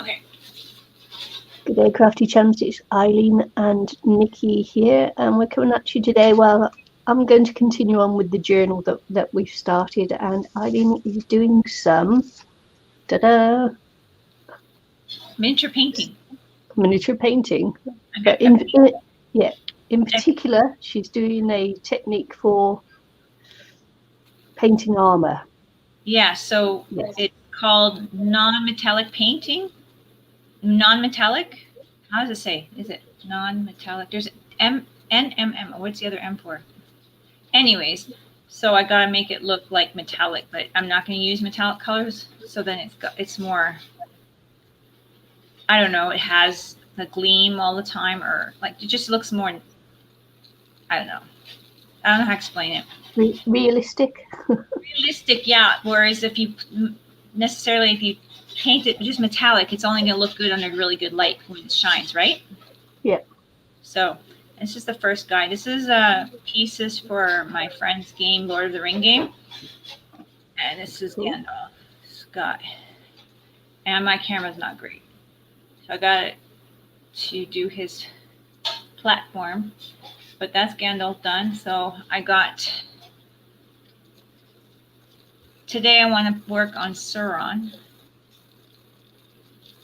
Okay. Good day, Crafty Chums. It's Ilene and Nicky here, and we're coming at you today. Well, I'm going to continue on with the journal that we've started, and Ilene is doing some Miniature painting. Miniature painting. But in particular, she's doing a technique for painting armor. Yeah, so yes. It's called non-metallic painting. Non-metallic? How does it say? Is it non-metallic? There's NMM. What's the other M for? Anyways, so I gotta make it look like metallic, but I'm not gonna use metallic colors. So then it's more, I don't know, it has the gleam all the time, or like it just looks more, I don't know how to explain it. Realistic. Realistic, yeah. Whereas if you paint it just metallic, it's only going to look good under really good light when it shines, right? Yeah. So this is the first guide. This is pieces for my friend's game, Lord of the Ring game. And this is Gandalf, Scott. And my camera's not great. So I got it to do his platform. But that's Gandalf done. So I got... Today I want to work on Sauron.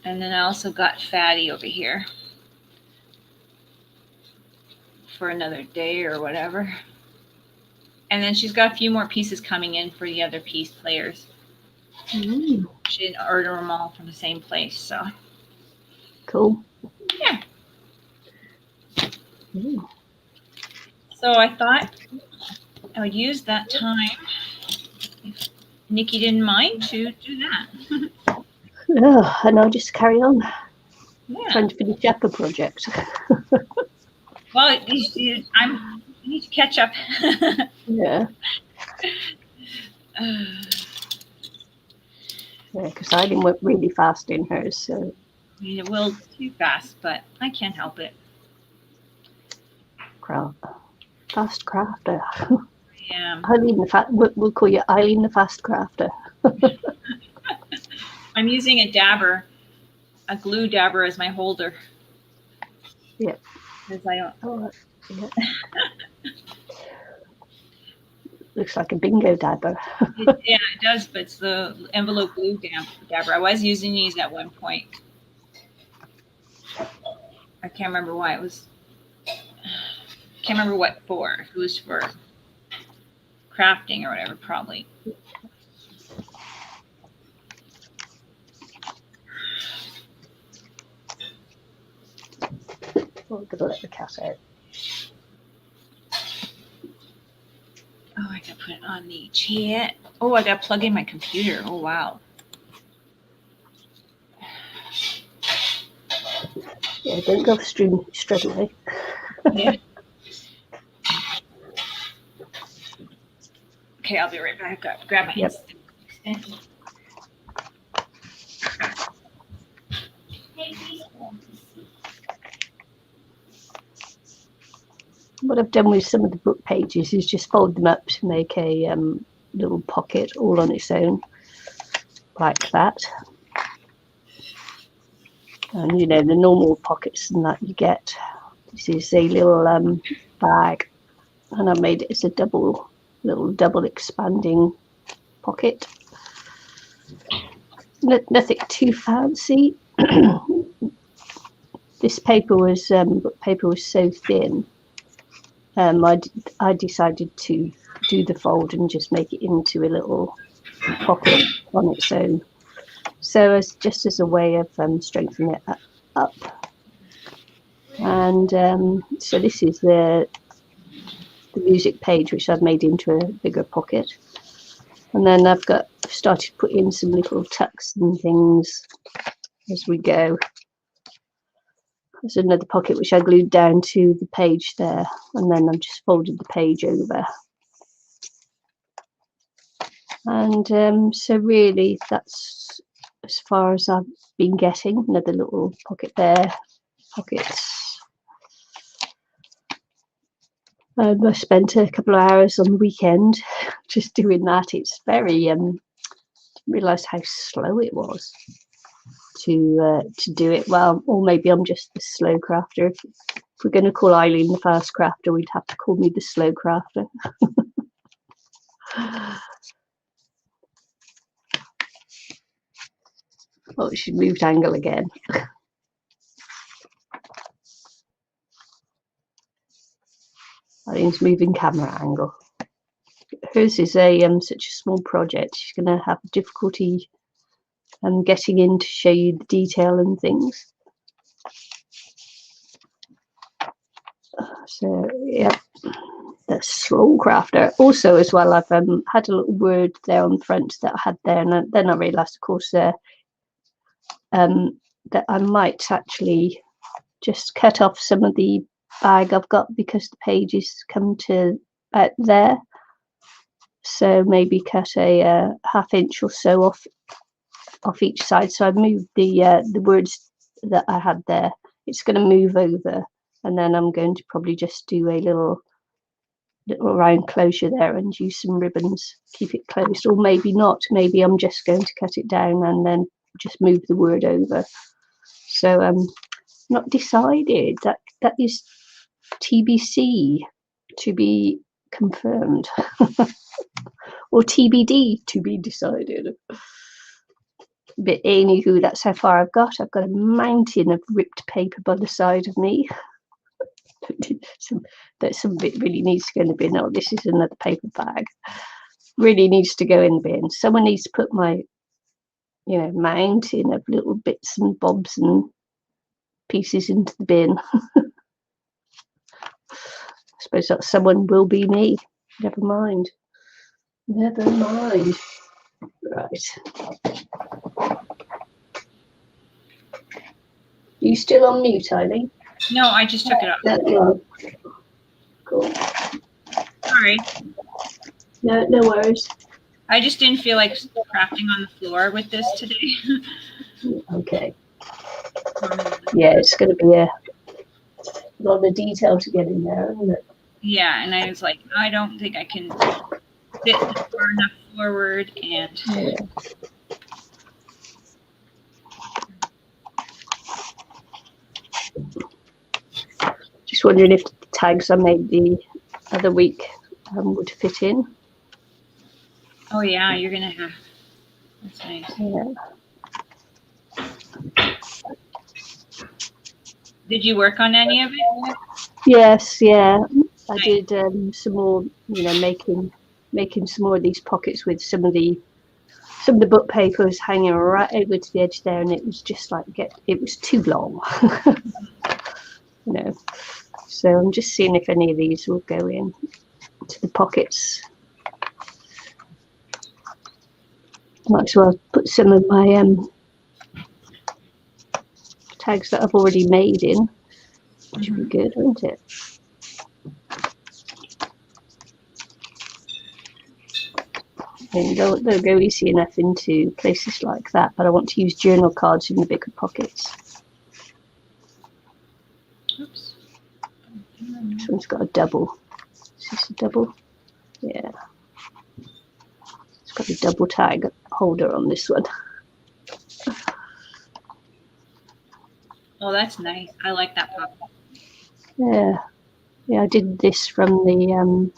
And then I also got Fatty over here for another day or whatever. And then she's got a few more pieces coming in for the other piece players. She didn't order them all from the same place, so. Cool. Yeah. So I thought I would use that time, if Nicky didn't mind, to do that. And I'll just carry on. Yeah. Trying to finish up a project. Well, you need to catch up. Yeah. Yeah, because I didn't work really fast in hers, so. I mean, it will too fast, but I can't help it. Fast crafter. Yeah. We'll call you Ilene the fast crafter. I'm using a dabber, a glue dabber as my holder. Yeah. Because I don't. Oh, yeah. Looks like a bingo dabber. Yeah, it does, but it's the envelope glue dabber. I was using these at one point. I can't remember why it was. Can't remember what for. If it was for crafting or whatever, probably. Oh, I'm gonna let the cat out. Oh, I gotta put it on the chair. Oh, I gotta plug in my computer. Oh, wow. Yeah, don't go straight away. Yeah. Okay, I'll be right back. Grab my extension. What I've done with some of the book pages is just fold them up to make a little pocket all on its own, like that. And you know, the normal pockets and that you get. This is a little bag, and I made it as a little double expanding pocket. Nothing too fancy. This book paper was so thin. I decided to do the fold and just make it into a little pocket on its own. So as a way of strengthening it up. And so this is the music page, which I've made into a bigger pocket. And then I've started putting in some little tucks and things as we go. There's another pocket which I glued down to the page there, and then I've just folded the page over. And so really that's as far as I've been getting. Another little pocket there, pockets. I spent a couple of hours on the weekend just doing that. It's very, didn't realise how slow it was. to do it well, or maybe I'm just the slow crafter. If we're going to call Eileen the fast crafter, we'd have to call me the slow crafter. Oh, she's moved angle again. Eileen's moving camera angle. Hers is a such a small project. She's going to have difficulty getting in to show you the detail and things. So yeah, the slow crafter. Also, as well, I've had a little word there on the front that I had there, and then I realised, of course, that I might actually just cut off some of the bag I've got because the pages come to there. So maybe cut a ½ inch or so off each side. So I've moved the words that I had there. It's going to move over, and then I'm going to probably just do a little round closure there and use some ribbons, keep it closed, or maybe not. Maybe I'm just going to cut it down and then just move the word over. So not decided. That is TBC, to be confirmed. Or TBD, to be decided. But anywho, that's how far I've got. I've got a mountain of ripped paper by the side of me. Some bit really needs to go in the bin. Oh, this is another paper bag. Really needs to go in the bin. Someone needs to put my, mountain of little bits and bobs and pieces into the bin. I suppose that someone will be me. Never mind. Never mind. Right. Are you still on mute, Eileen? No, I just took it off. No. Cool. Sorry. No worries. I just didn't feel like crafting on the floor with this today. Okay. Yeah, it's going to be a lot of detail to get in there, isn't it? Yeah, and I was like, I don't think I can fit far enough forward, and yeah. Just wondering if the tags I made the other week would fit in. Oh yeah, you're gonna have. That's nice. Yeah. Did you work on any of it? Yes, yeah. I did some more, making some more of these pockets with some of the book papers hanging right over to the edge there, and it was just like it was too long. So I'm just seeing if any of these will go in to the pockets. Might as well put some of my tags that I've already made in. Which would be good, wouldn't it? And they'll go easy enough into places like that, but I want to use journal cards in the bigger pockets. Oops. This one's got a double. Is this a double? Yeah. It's got a double tag holder on this one. Oh, that's nice. I like that pocket. Yeah. Yeah, I did this from the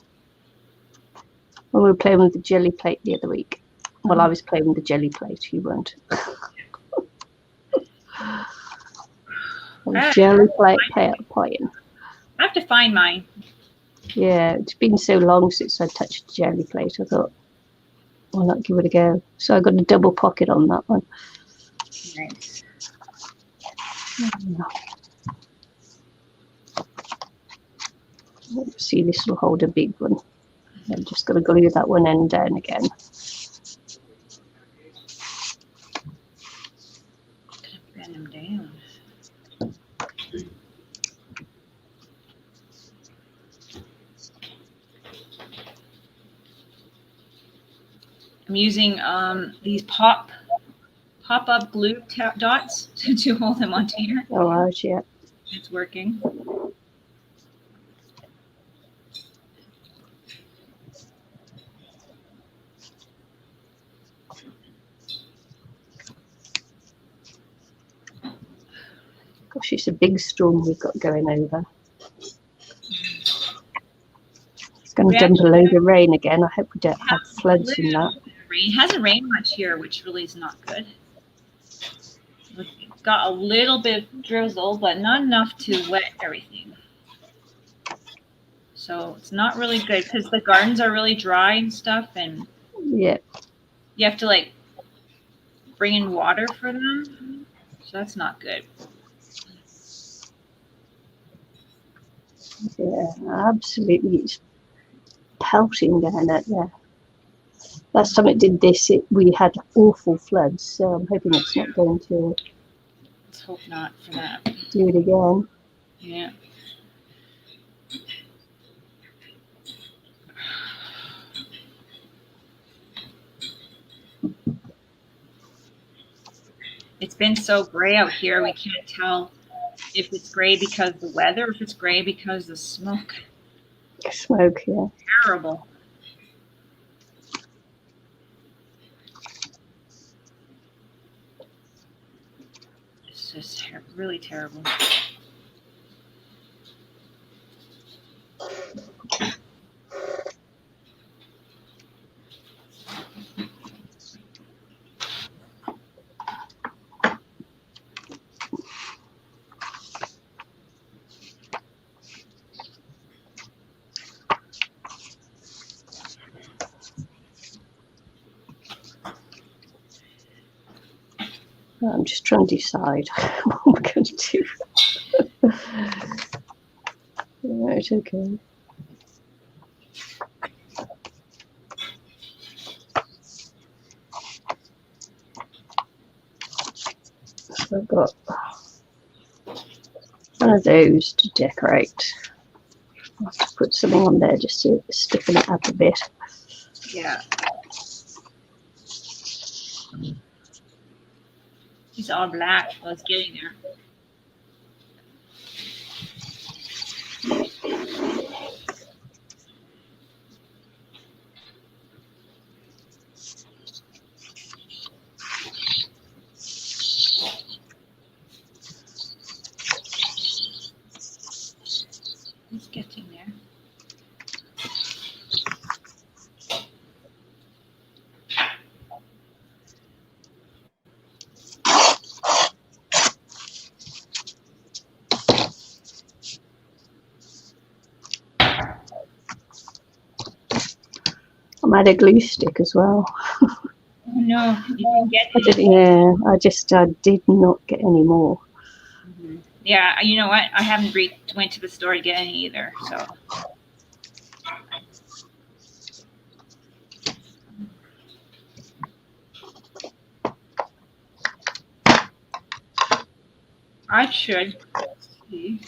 when we were playing with the jelly plate the other week. Well, I was playing with the jelly plate, you weren't. Jelly plate playing. I have to find mine. Yeah, it's been so long since I touched jelly plate. I thought, why not give it a go? So I got a double pocket on that one. Nice. See, this will hold a big one. I'm just going to glue that one end down again. Bend them down. I'm using these pop-up glue dots to hold them onto here. All right, yeah. It's working. Gosh, it's a big storm we've got going over. It's going to dump a load of rain again. I hope we don't have floods in that. Rain hasn't rained much here, which really is not good. We've got a little bit of drizzle, but not enough to wet everything. So it's not really good because the gardens are really dry and stuff, and yeah, you have to like bring in water for them. So that's not good. Yeah, absolutely. It's pelting down out there. Last time it did this, we had awful floods, so I'm hoping it's not going to. Let's hope not for that. Do it again. Yeah. It's been so gray out here, we can't tell if it's gray because of the weather or if it's gray because of the smoke. Smoke, yeah. Terrible. It's just really terrible. I'm just trying to decide what we're going to do. Right, okay. So I've got one of those to decorate. I'll have to put something on there just to stiffen it up a bit. Yeah. He's all black. Well, it's getting there. He's getting there. I might add glue stick as well. Oh no, you didn't get I did, yeah, I did not get any more. Mm-hmm. Yeah, you know what? I haven't went to the store to get any either. So I should see.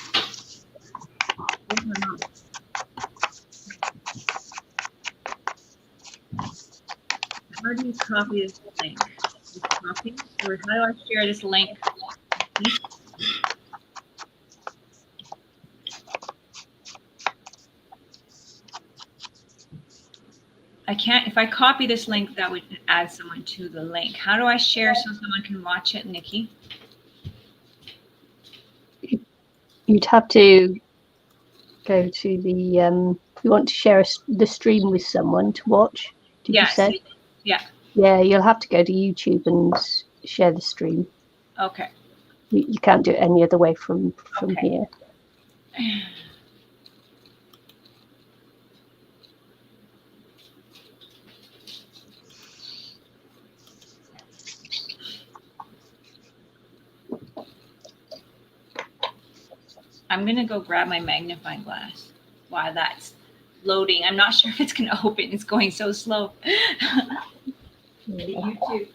How do you copy this link? Just copy, or how do I share this link? I can't. If I copy this link, that would add someone to the link. How do I share so someone can watch it, Nikki? You'd have to go to the. You want to share the stream with someone to watch? Did you say? Yeah. Yeah, you'll have to go to YouTube and share the stream. Okay. You can't do it any other way from here. I'm going to go grab my magnifying glass while that's loading. I'm not sure if it's going to open. It's going so slow. You too.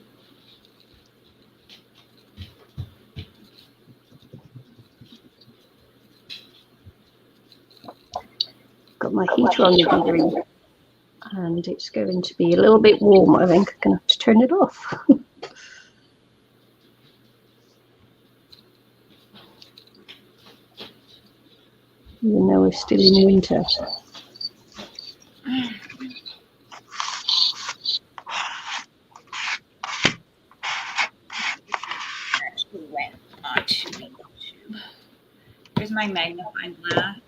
Got my heater on the other room, and it's going to be a little bit warm. I think I'm going to have to turn it off. Even though we're still in winter. Actually went on to Here's my magnifying glass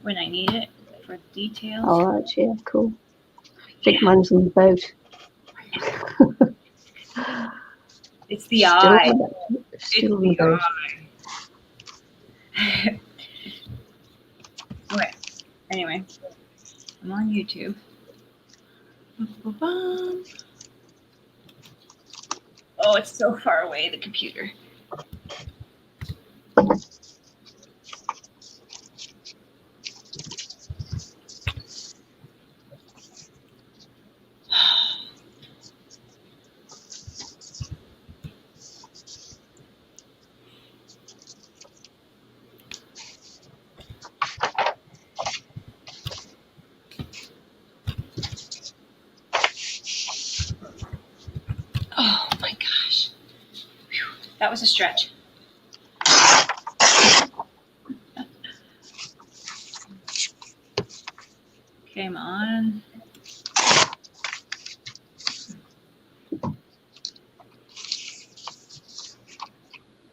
when I need it for details. All right, yeah, cool. I think mine's on the boat. It's the eye. Still on the boat. Okay. Anyway, I'm on YouTube. Oh, it's so far away, the computer. Oh my gosh. Whew. That was a stretch. Okay, I'm on.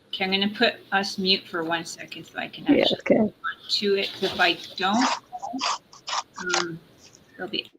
Okay, I'm going to put us mute for 1 second so I can actually okay. to it. If I don't, there'll be.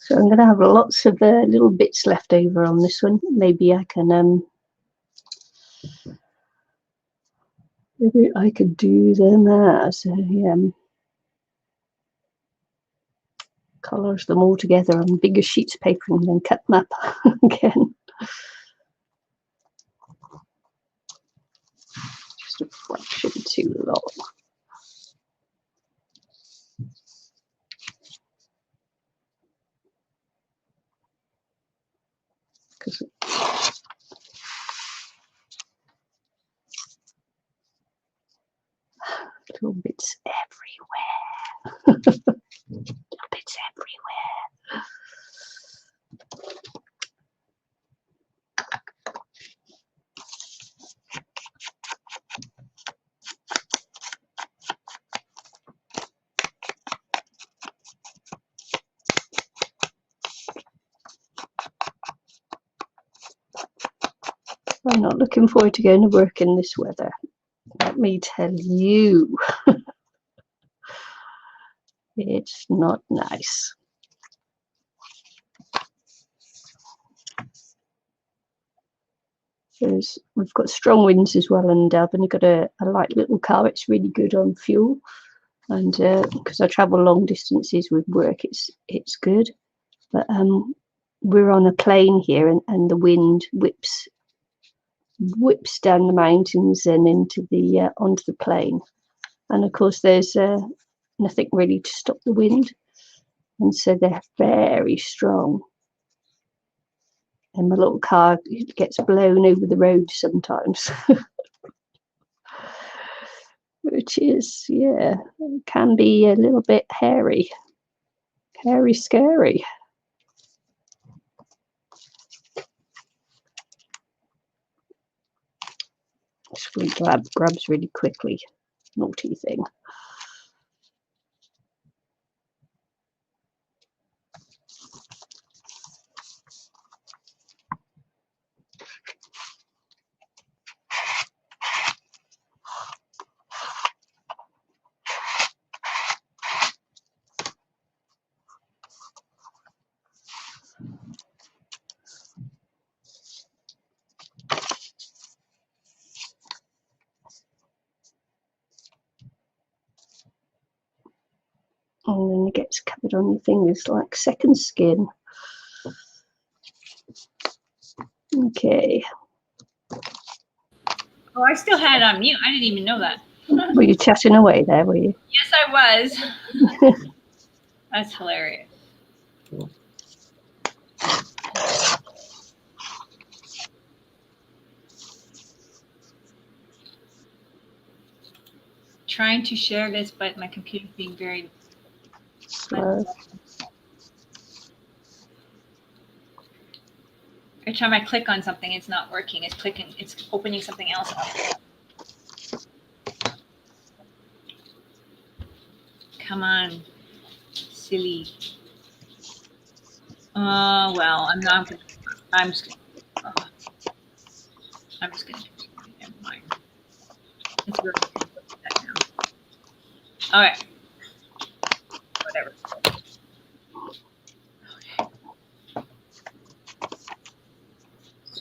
So I'm going to have lots of little bits left over on this one. Maybe I can do them as colours them all together on bigger sheets of paper and then cut them up again. Just a fraction too long. Because little bits everywhere. Little bits everywhere. I'm not looking forward to going to work in this weather. Let me tell you. It's not nice. We've got strong winds as well, and I've only got a light little car. It's really good on fuel, and because I travel long distances with work, it's good. But we're on a plain here, and the wind whips down the mountains and into the onto the plain, and of course there's nothing really to stop the wind, and so they're very strong. And my little car gets blown over the road sometimes, which is, yeah, can be a little bit hairy, scary. Screen grabs really quickly. Naughty thing. And then it gets covered on your fingers like second skin. Okay. Oh, I still had it on mute. I didn't even know that. Were you chatting away there, were you? Yes, I was. That's hilarious. Trying to share this, but my computer's being very Slow. Every time I click on something, it's not working. It's opening something else up. Come on, silly. Well, I'm not gonna. I'm just gonna. I'm just gonna. Never mind. It's really that now. All right. Whatever. Okay.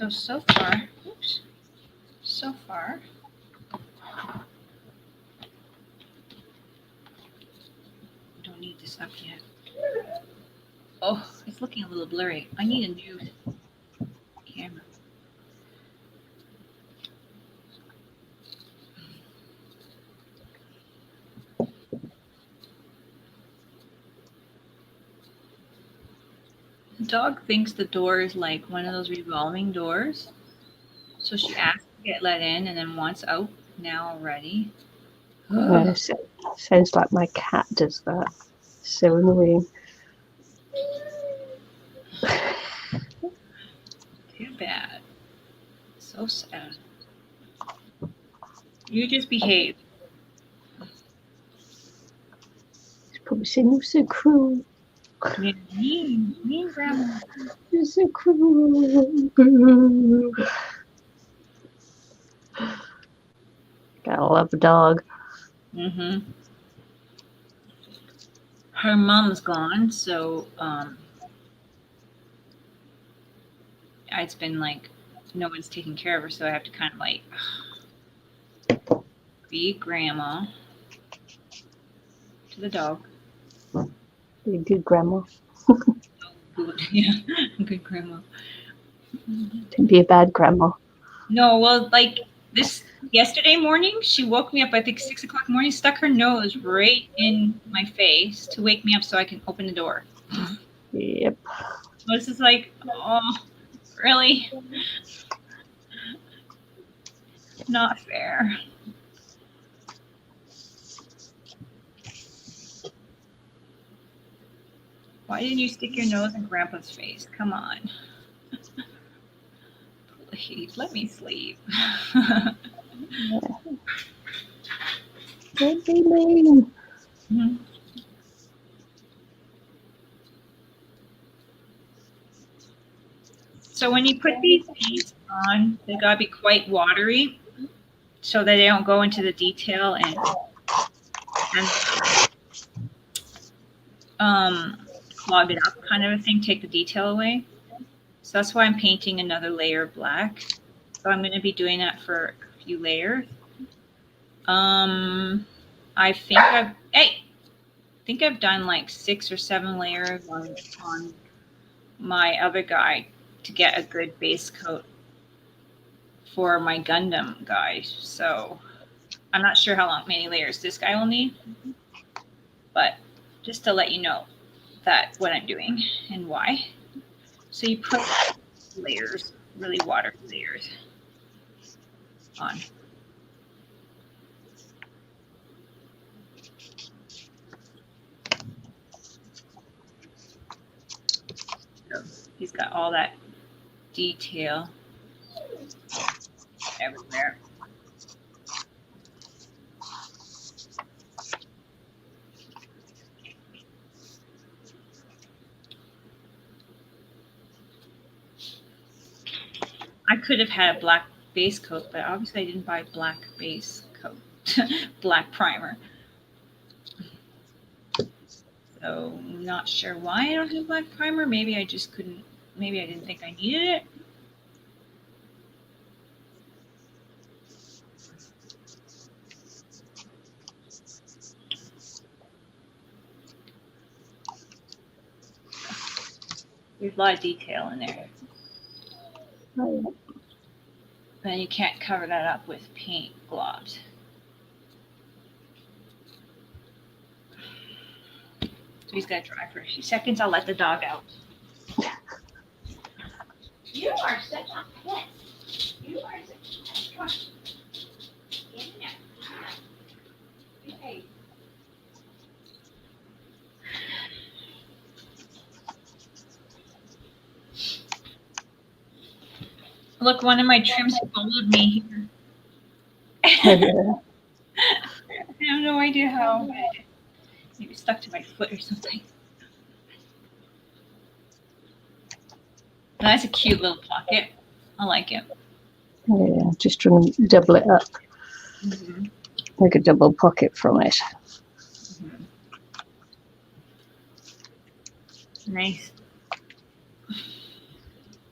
So far. Oops. So far. Don't need this up yet. Oh, it's looking a little blurry. I need a new camera. The dog thinks the door is like one of those revolving doors. So she asked to get let in and then wants out now already. Sounds like my cat does that. So annoying. Too bad. So sad. You just behave. He's probably saying, "You're so cruel. Yeah, mean grandma. You're so cruel." Gotta love a dog. Mm-hmm. Her mom's gone, so it's been like no one's taking care of her, so I have to kind of like be grandma to the dog. Be a good grandma. Good, yeah, good grandma. Don't be a bad grandma. No, well, like this yesterday morning, she woke me up. I think 6 o'clock in the morning. Stuck her nose right in my face to wake me up so I can open the door. Yep. This is like, oh, really? Not fair. Why didn't you stick your nose in Grandpa's face? Come on. Please, let me sleep. Don't be mean. Mm-hmm. So when you put these paints on, they gotta be quite watery so that they don't go into the detail and clog it up kind of a thing, take the detail away. So that's why I'm painting another layer of black. So I'm going to be doing that for a few layers. I think I've done like 6 or 7 layers on my other guy to get a good base coat for my Gundam guy. So I'm not sure how many layers this guy will need, but just to let you know that what I'm doing and why. So you put layers, really watery layers on. So he's got all that detail everywhere. I could have had a black base coat, but obviously I didn't buy black base coat, black primer. So I'm not sure why I don't have black primer. Maybe I just couldn't, maybe I didn't think I needed it. There's a lot of detail in there. Oh, yeah. And you can't cover that up with paint globs. So he's got to dry for a few seconds. I'll let the dog out. You are such a pet. You are such a pet. Come on. Get in there. Okay. Look, one of my trims followed me here. Yeah. I have no idea how. Maybe stuck to my foot or something. That's a cute little pocket. I like it. Yeah, just trying to double it up. Mm-hmm. Make a double pocket from it. Mm-hmm. Nice.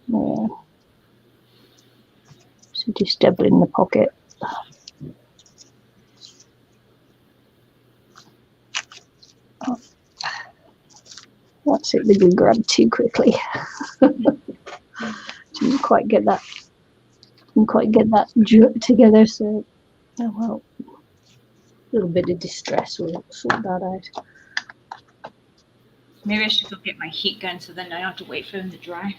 Yeah. So just doubling the pocket. Oh. That's it, they can grab too quickly. Didn't quite get that jerk together, so oh well. A little bit of distress will sort that out. Maybe I should go get my heat gun so then I don't have to wait for them to dry.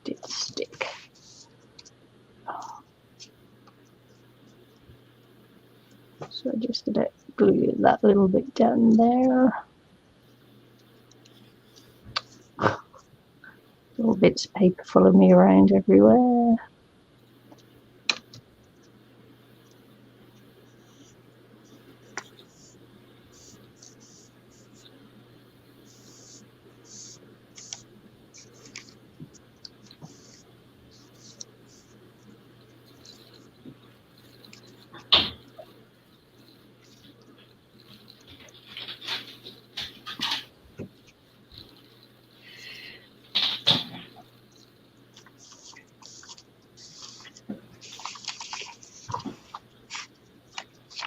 Did stick. So I just gonna glue that little bit down there. Little bits of paper follow me around everywhere.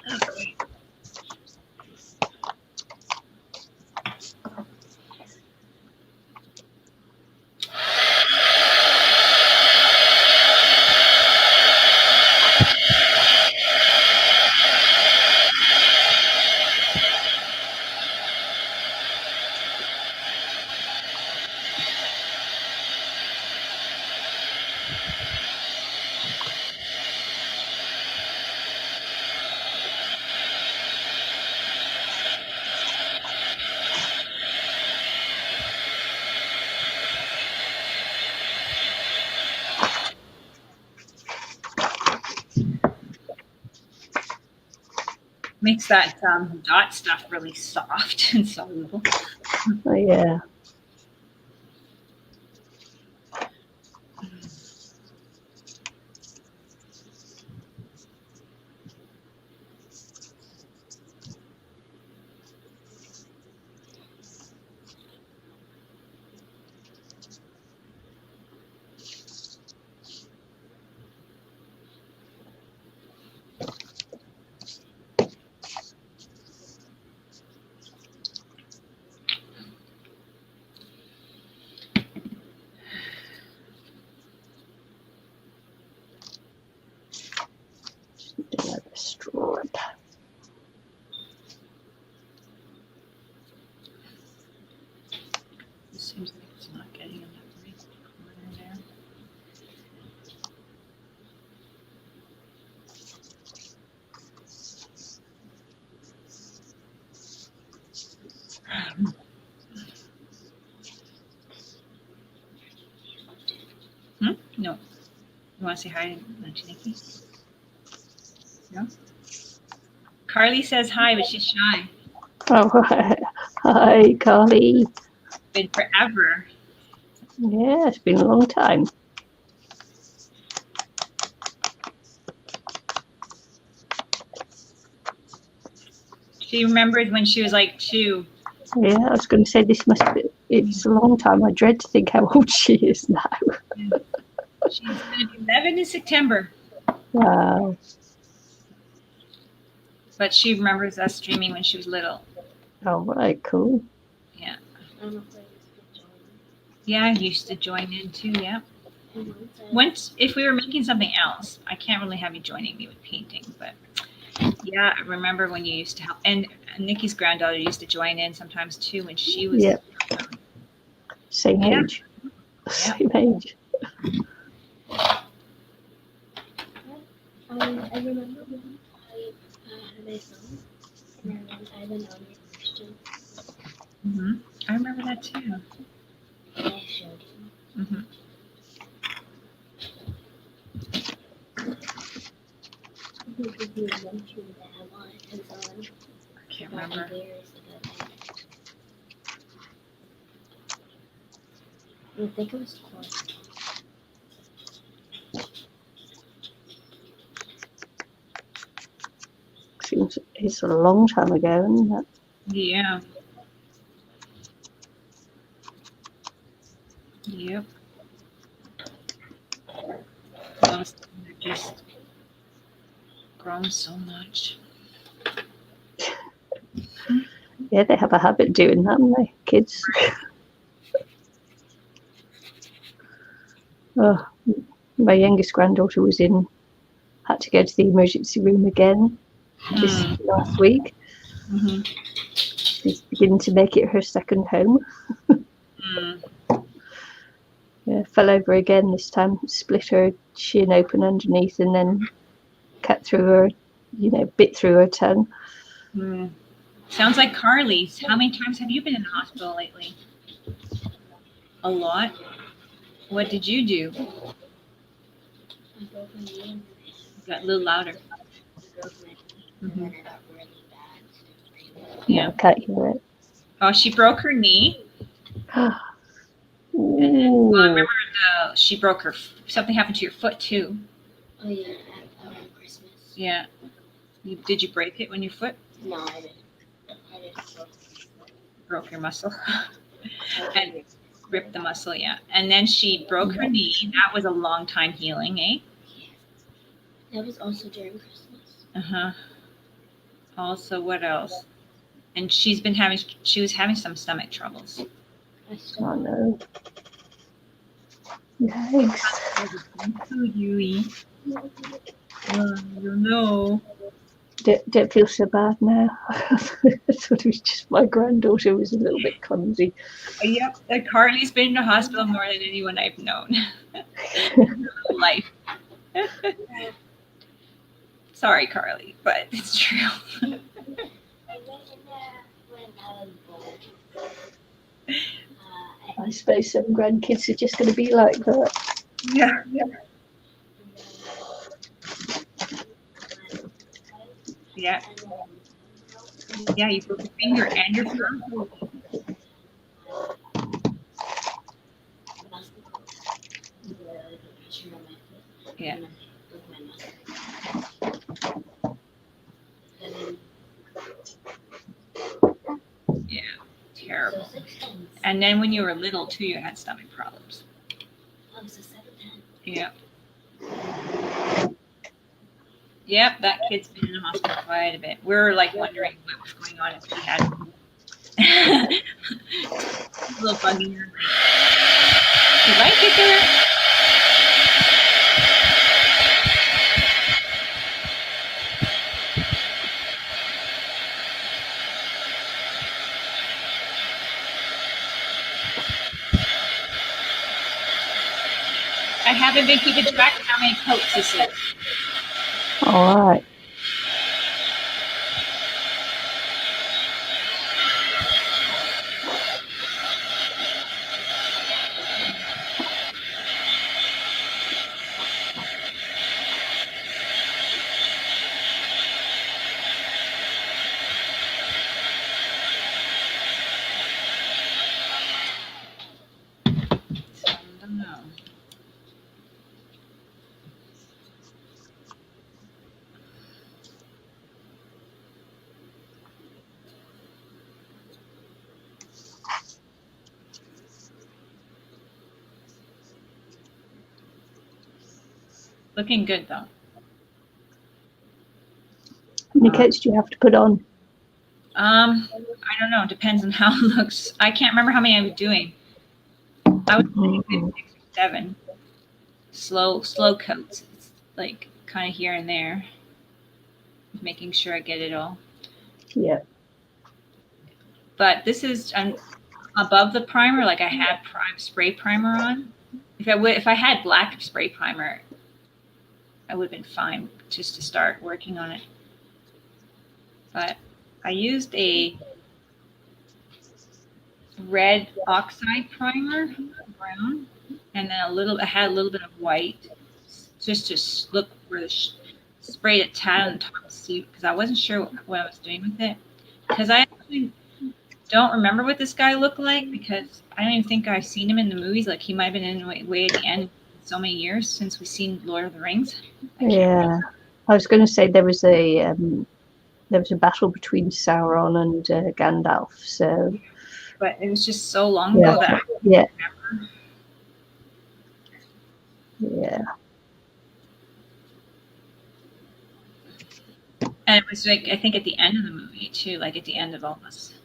Okay. Makes that dot stuff really soft and soluble. Oh yeah. Do another strip. It seems like it's not getting enough right corner there. No. You want to say hi to Nicky? No? Carly says hi, but she's shy. Oh, hi, Carly. It's been forever. Yeah, it's been a long time. She remembered when she was like 2. Yeah, I was going to say this must be. It's a long time. I dread to think how old she is now. She's going to be 11 in September. Wow. But she remembers us streaming when she was little. Oh, right, cool. Yeah. Yeah, I used to join in too. Yeah. Once, if we were making something else, I can't really have you joining me with painting, but yeah, I remember when you used to help. And Nikki's granddaughter used to join in sometimes too when she was. Yep. Same Yeah. age. Same age. I remember when I had my son, and I went on a question. I remember that too. And I showed him. He mentioned that I wanted his on. I can't remember. I think it was corn. Seems it's a long time ago, isn't it? Yeah. Yep. Those have just grown so much. Yeah, they have a habit doing that, haven't they, kids? Oh, my youngest granddaughter had to go to the emergency room again just last week. She's beginning to make it her second home. Yeah, fell over again this time, split her shin open underneath, and then cut through her, bit through her tongue. Sounds like Carly's. How many times have you been in the hospital lately? A lot. What did you do? I broke my knee and Got a little louder. and then it got really bad. Yeah, I can't hear it. Oh, she broke her knee. Ooh. And then, I remember she broke something happened to your foot too. Oh yeah, at Christmas. Yeah. Did you break it when your foot? No, I didn't. I didn't broke your muscle. And ripped the muscle, yeah. And then she broke her knee. That was a long time healing, eh? That was also during Christmas. Also, what else? And she was having some stomach troubles. Oh no. Yikes. I don't know. Don't feel so bad now. I thought it was just my granddaughter was a little bit clumsy. Yep, Carly's been in the hospital more than anyone I've known in her life. Sorry, Carly, but it's true. I suppose some grandkids are just going to be like that. Yeah. Yeah. Yeah, you broke your finger and your thumb. Yeah. Yeah, terrible. And then when you were little too, you had stomach problems. Yeah. Yep, that kid's been in the hospital quite a bit. We're like wondering what was going on if he had a little bug in your leg. You like it there? I haven't been keeping track of how many coats this is. All right. I don't know. Looking good though. How many coats do you have to put on? I don't know. It depends on how it looks. I can't remember how many I was doing. I was doing 6 or 7 slow coats. It's like kind of here and there, making sure I get it all. Yeah. But this is above the primer. Like I had spray primer on. If I had black spray primer, I would have been fine just to start working on it. But I used a red oxide primer, brown, and then I had a little bit of white, just to look for the sprayed a tad on the top to see, because I wasn't sure what I was doing with it. Because I actually don't remember what this guy looked like, because I don't even think I've seen him in the movies. Like he might have been in way at the end. So many years since we've seen Lord of the Rings. Yeah, I was going to say there was a battle between Sauron and Gandalf. So, but it was just so long ago that I don't remember. Yeah. And it was like, I think at the end of the movie too, like at the end of all this,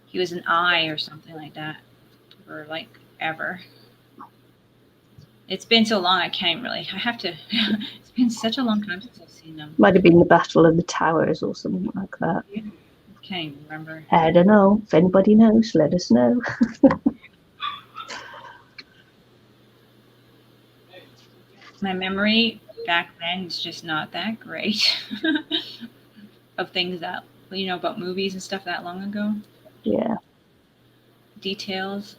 he was an eye or something like that, or like ever. It's been so long, I can't really. I have to. It's been such a long time since I've seen them. Might have been the Battle of the Towers or something like that. Yeah, I can't even remember. I don't know. If anybody knows, let us know. My memory back then is just not that great of things that, about movies and stuff that long ago. Yeah. Details.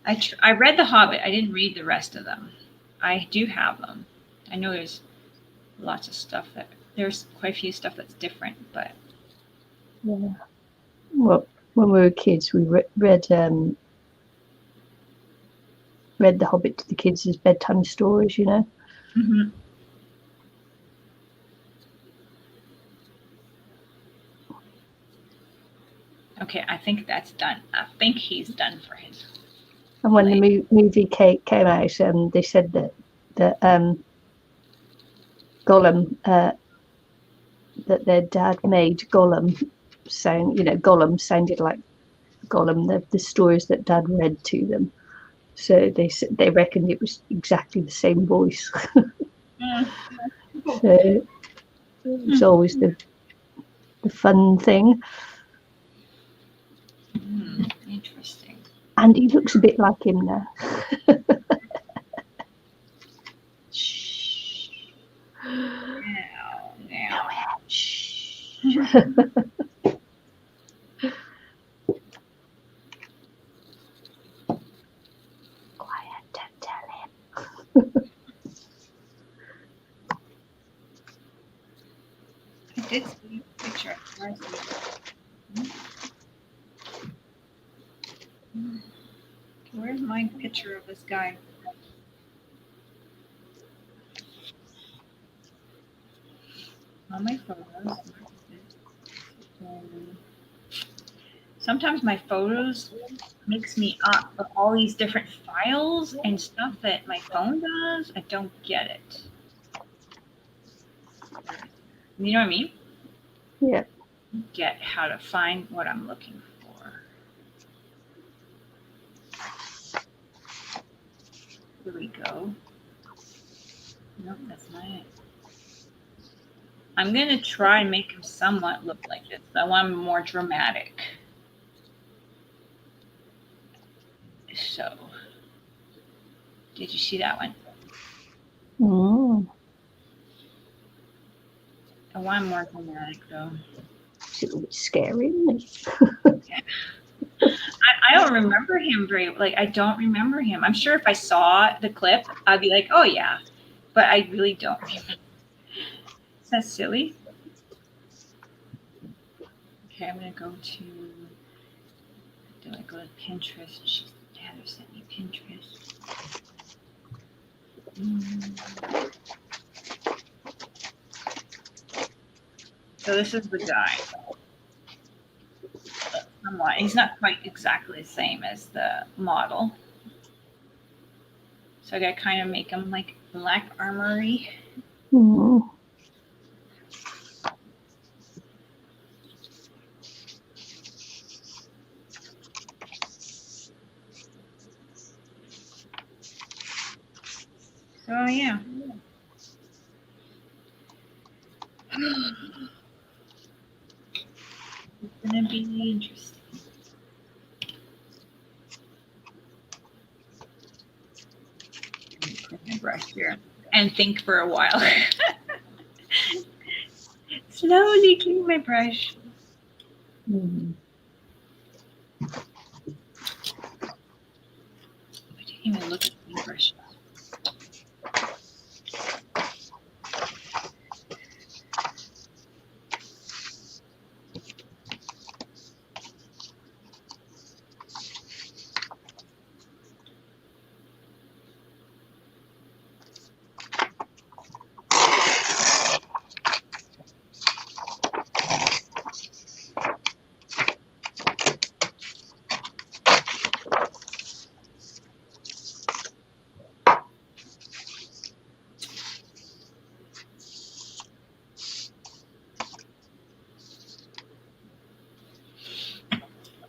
I read The Hobbit. I didn't read the rest of them. I do have them. I know there's lots of stuff there's quite a few stuff that's different, but yeah. Well, when we were kids, we read The Hobbit to the kids as bedtime stories. Mm-hmm. Okay, I think that's done. I think he's done for his. And when the movie came out, they said that Gollum, that their dad made Gollum sound, Gollum sounded like Gollum, the stories that Dad read to them. So they reckoned it was exactly the same voice. So it's always the fun thing. Interesting. And he looks a bit like him now. Shh. Now. Shh. Quiet, don't tell him. I did see a picture. Where's my picture of this guy? On my photos. Sometimes my photos mix me up with all these different files and stuff that my phone does. I don't get it. You know what I mean? Yeah. Get how to find what I'm looking for. Here we go. Nope, that's not it. I'm going to try and make him somewhat look like this. I want him more dramatic. So, did you see that one? Mm. I want him more dramatic, though. It's a little bit scary, isn't it? Yeah. I don't remember him I don't remember him. I'm sure if I saw the clip, I'd be like, oh, yeah. But I really don't remember. Is that silly? Okay, I'm going to go to... Do I go to Pinterest? Dad sent me Pinterest. So this is the guy. Somewhat. He's not quite exactly the same as the model. So I gotta kind of make them like black armory. Mm. So yeah. It's gonna be interesting. Put my brush here and think for a while. Slowly clean my brush. Mm. I didn't even look at my brush.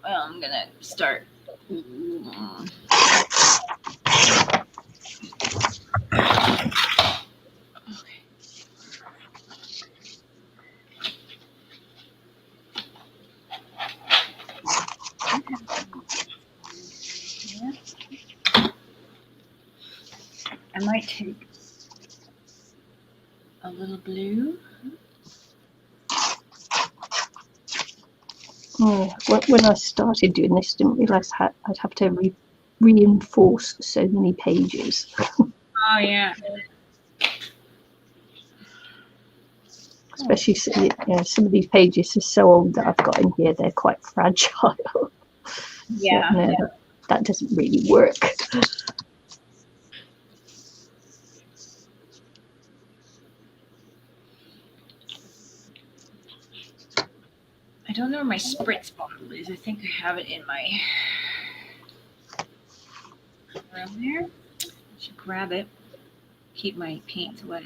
Well, I'm gonna start. I might take a little blue. When I started doing this, I didn't realise I'd have to reinforce so many pages. Oh yeah. Especially some of these pages are so old that I've got in here, they're quite fragile. Yeah. So, no, that doesn't really work. I don't know where my spritz bottle is. I think I have it in my room there. I should grab it. Keep my paint wet.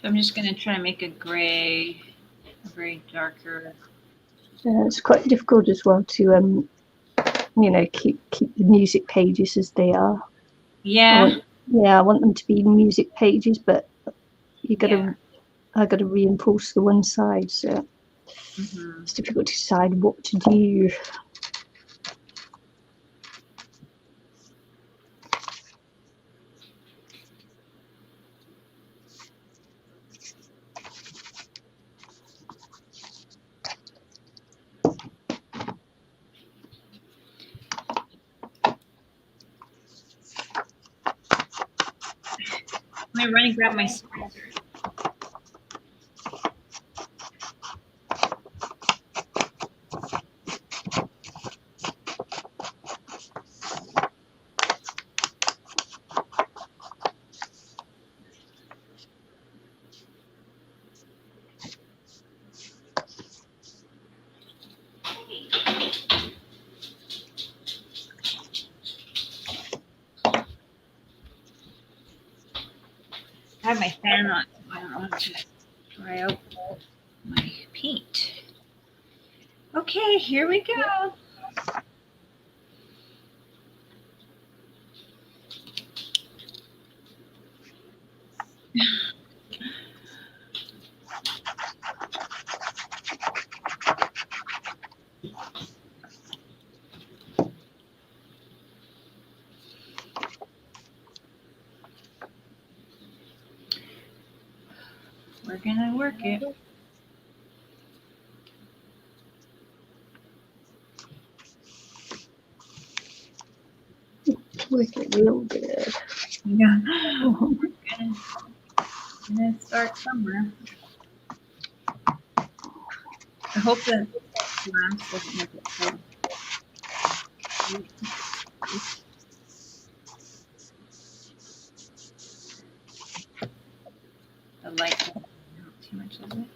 So I'm just going to try to make a gray, a very darker. It's quite difficult as well to keep the music pages as they are. Yeah. I want them to be music pages, but I got to reinforce the one side, so it's difficult to decide what to do. I'm going to run and grab my spritzer. I have my fan on, so I don't want to dry out my paint. Okay, here we go. We're going to work it. Work it real good. Yeah. Gonna start somewhere. I hope that glass doesn't make it so. The light doesn't help too much, does it?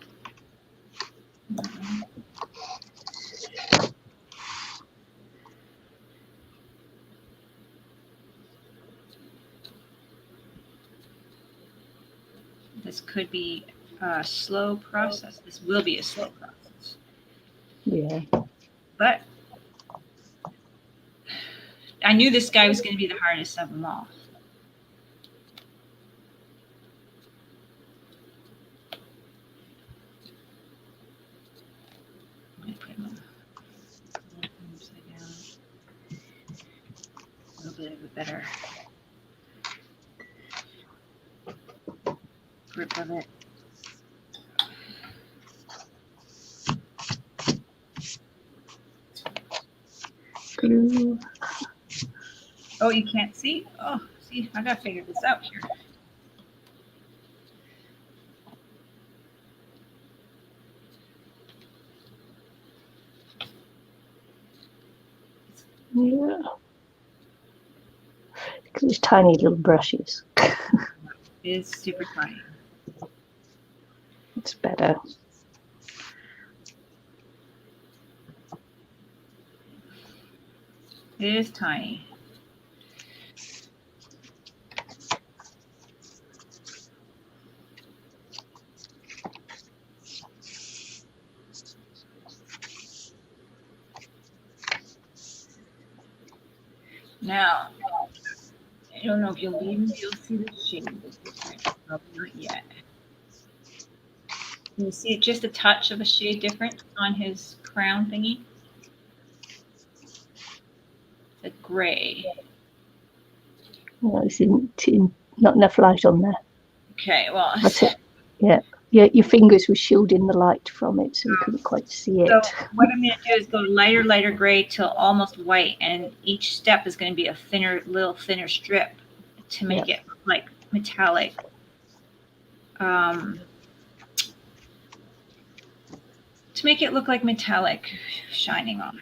This could be a slow process. This will be a slow process. Yeah. But I knew this guy was going to be the hardest of them all. I'm going to put him upside down. A little bit of a better grip of it. Glue. Oh, you can't see? Oh, see, I got to figure this out here. Yeah. Because it's tiny little brushes. It is super tiny. It's better. It is tiny. Now, I don't know if you'll see the shade. Probably not yet. Can you see just a touch of a shade different on his crown thingy? The gray. No, it's not enough light on there. Okay, well. That's it. Yeah. Yeah, your fingers were shielding the light from it, so you couldn't quite see it. So what I'm going to do is go lighter gray till almost white, and each step is going to be a little thinner strip to make it look like metallic. To make it look like metallic shining off.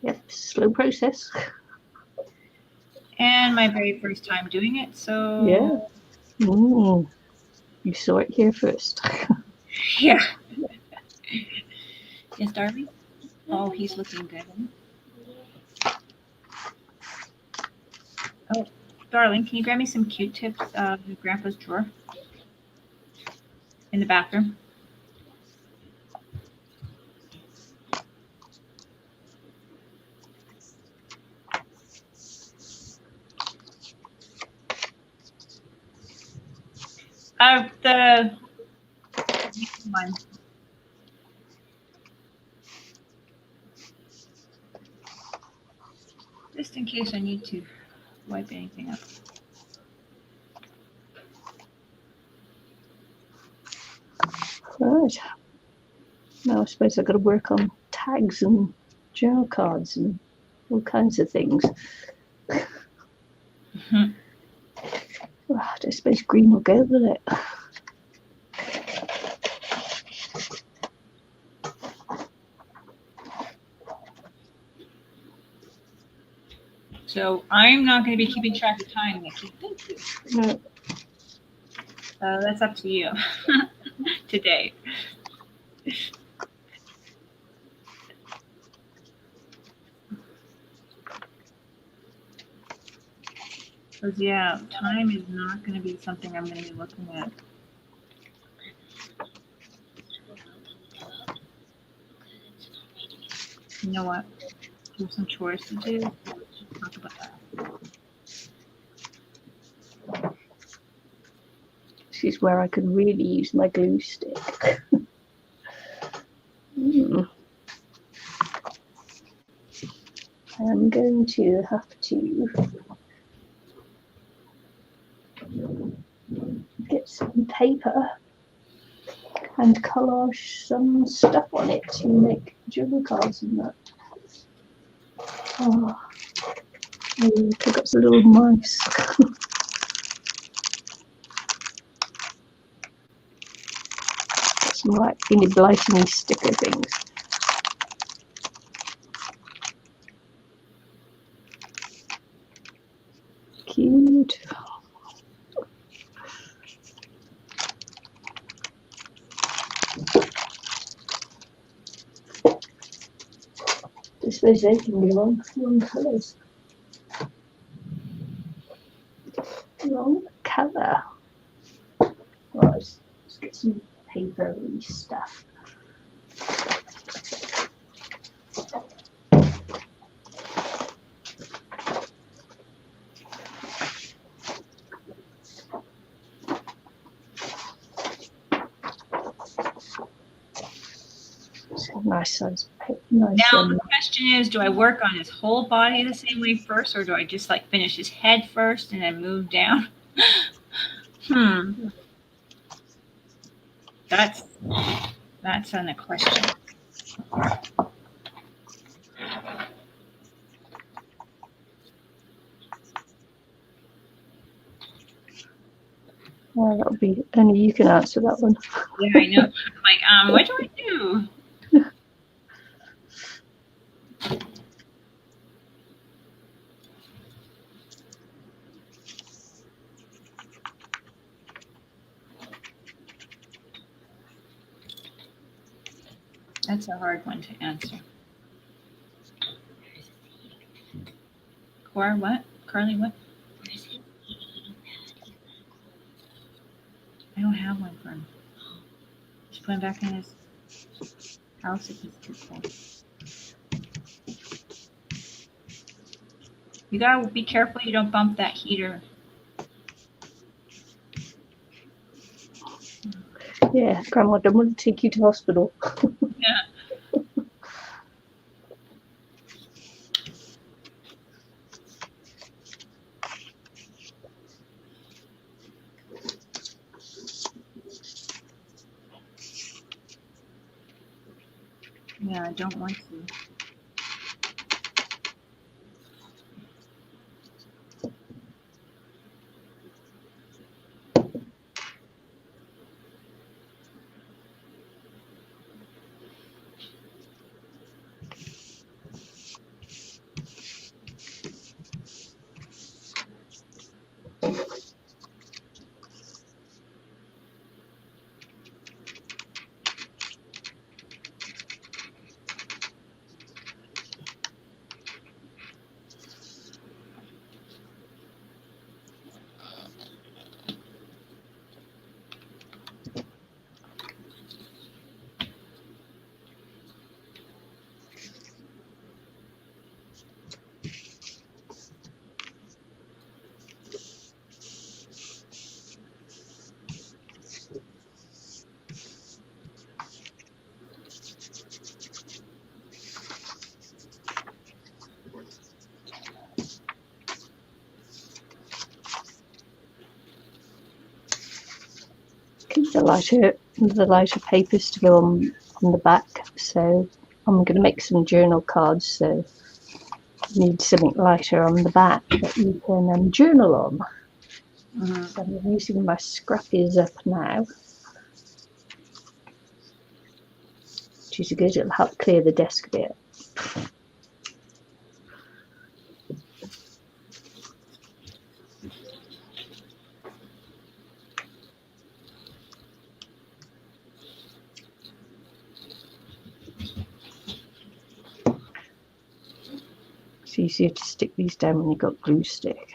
Yep, slow process. And my very first time doing it, so yeah. You saw it here first. Yeah. Yes, Darby? Oh, he's looking good. Oh, darling, can you grab me some Q-tips out of Grandpa's drawer? In the bathroom. The one. Just in case I need to wipe anything up. Right. Now I suppose I've got to work on tags and journal cards and all kinds of things. Mm-hmm. I don't suppose green will go with it. So I'm not going to be keeping track of time, Nicky. Thank you. No. That's up to you today. Because, yeah, time is not going to be something I'm going to be looking at. You know what? There's some chores to do. So let's just talk about that. This is where I could really use my glue stick. I'm going to have to get some paper and collage some stuff on it to make journal cards and that. Oh, look at the little mice. Some like really blightiny sticker things. Cute. I suppose they can be wrong colours. Wrong colour. Right, let's get some papery stuff. Nice size paper. Nice. Now the question is, do I work on his whole body the same way first, or do I just like finish his head first and then move down? That's a question. Yeah, that'll be only you can answer that one. Yeah, I know. Like, what do I do? That's a hard one to answer. Cora, what? Carly, what? I don't have one for him. Just put him back in his house if it's too cold. You gotta be careful you don't bump that heater. Yeah, Grandma, don't want to take you to hospital. Yeah. Yeah, I don't want to. Keep the lighter papers to go on the back. So I'm going to make some journal cards. So you need something lighter on the back that you can journal on. Mm-hmm. So I'm using my scrappies up now, which is good. It'll help clear the desk a bit. It's easier to stick these down when you've got glue stick.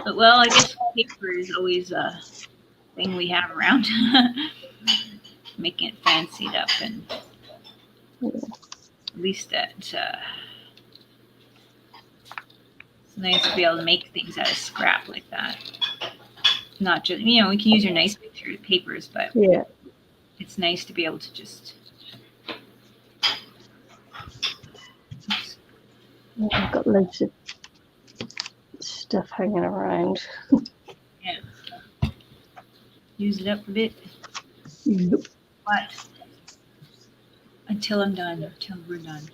But well, I guess paper is always thing we have around. Making it fancied up, and at least that it's nice to be able to make things out of scrap like that. Not just, we can use your nice picture papers, but Yeah. it's nice to be able to just. I've got loads of stuff hanging around. Use it up a bit. Nope. But until I'm done, until we're done.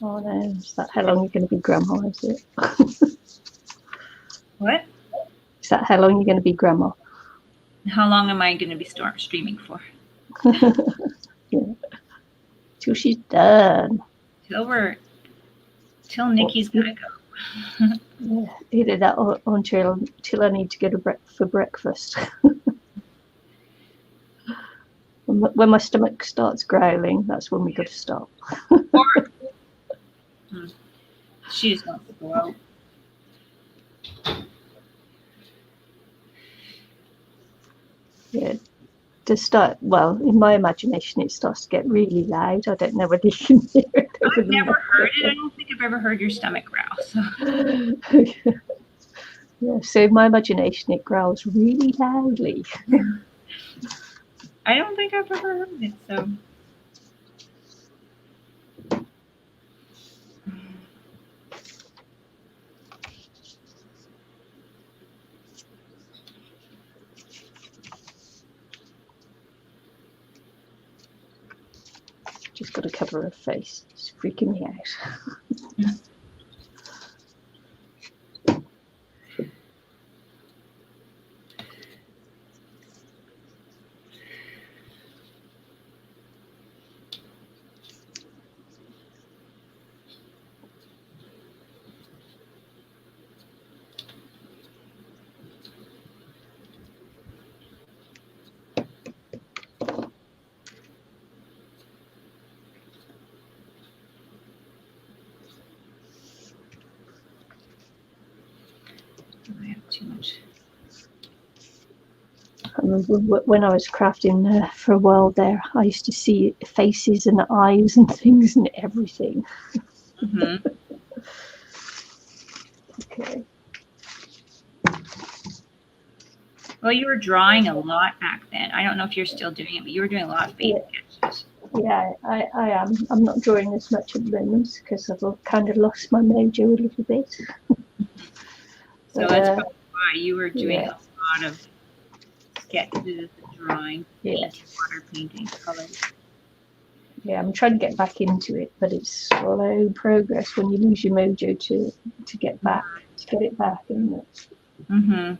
Oh no, is that how long you're going to be grandma, is it? What? Is that how long you're going to be grandma? How long am I going to be streaming for? Yeah. Till she's done. Till Nikki's gonna go. Yeah, either that or until I need to go to for breakfast. When my stomach starts growling, that's when we got to stop. She just wants to go out. Yeah, to start. Well, in my imagination, it starts to get really loud. I don't know whether you can hear it. I've never heard it. I don't think I've ever heard your stomach growl. So. Yeah, so in my imagination, it growls really loudly. I don't think I've ever heard it. So. Just got to cover her face. It's freaking me out. I have too much. I remember when I was crafting for a while there, I used to see faces and eyes and things and everything. Mm-hmm. Okay. Well, you were drawing a lot back then. I don't know if you're still doing it, but you were doing a lot of face sketches. Yeah, I am. I'm not drawing as much at the moment because I've kind of lost my mojo a little bit. So that's probably why you were doing a lot of sketches, drawing, painting, water painting, colors. Yeah, I'm trying to get back into it, but it's slow progress when you lose your mojo to get it back, isn't it? Mm-hmm.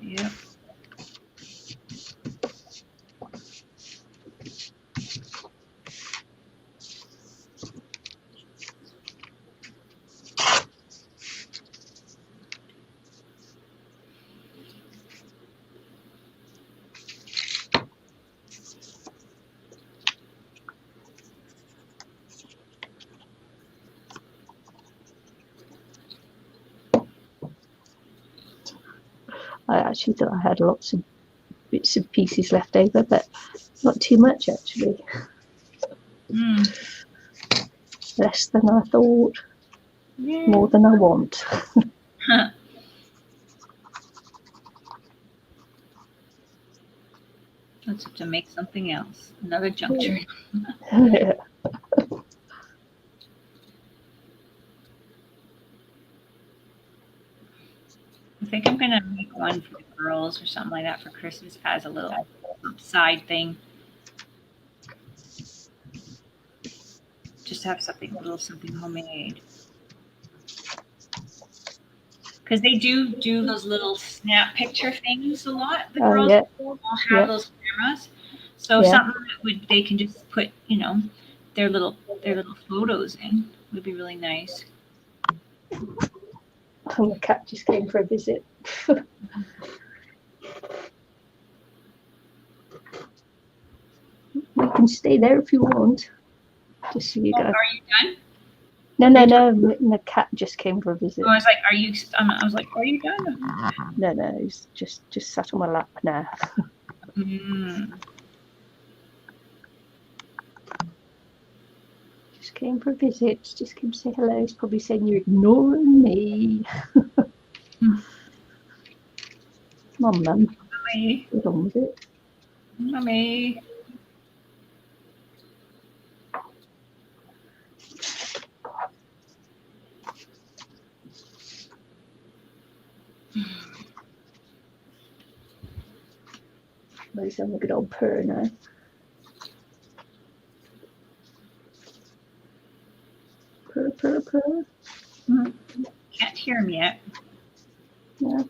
Yep. I actually thought I had lots of bits and pieces left over, but not too much actually. Less than I thought. Yeah. More than I want. Let's have to make something else. Another junk journal. Yeah. I think I'm gonna make one for the girls or something like that for Christmas as a little side thing. Just have something, a little something homemade. Because they do those little snap picture things a lot. The girls yeah. all have those cameras, so something that they can just put, you know, their little photos in would be really nice. Oh, the cat just came for a visit. You can stay there if you want. Just so you go. Are you done? No. The cat just came for a visit. Oh, I was like, are you? I was like, are you done? No. He's just sat on my lap now. Just came for a visit. Just came to say hello. He's probably saying you're ignoring me. Come on, Mum. Mommy. Get on with it. Mommy. Well, he's having a good old purr now. Purr, purr, purr. Can't hear him yet. Yeah.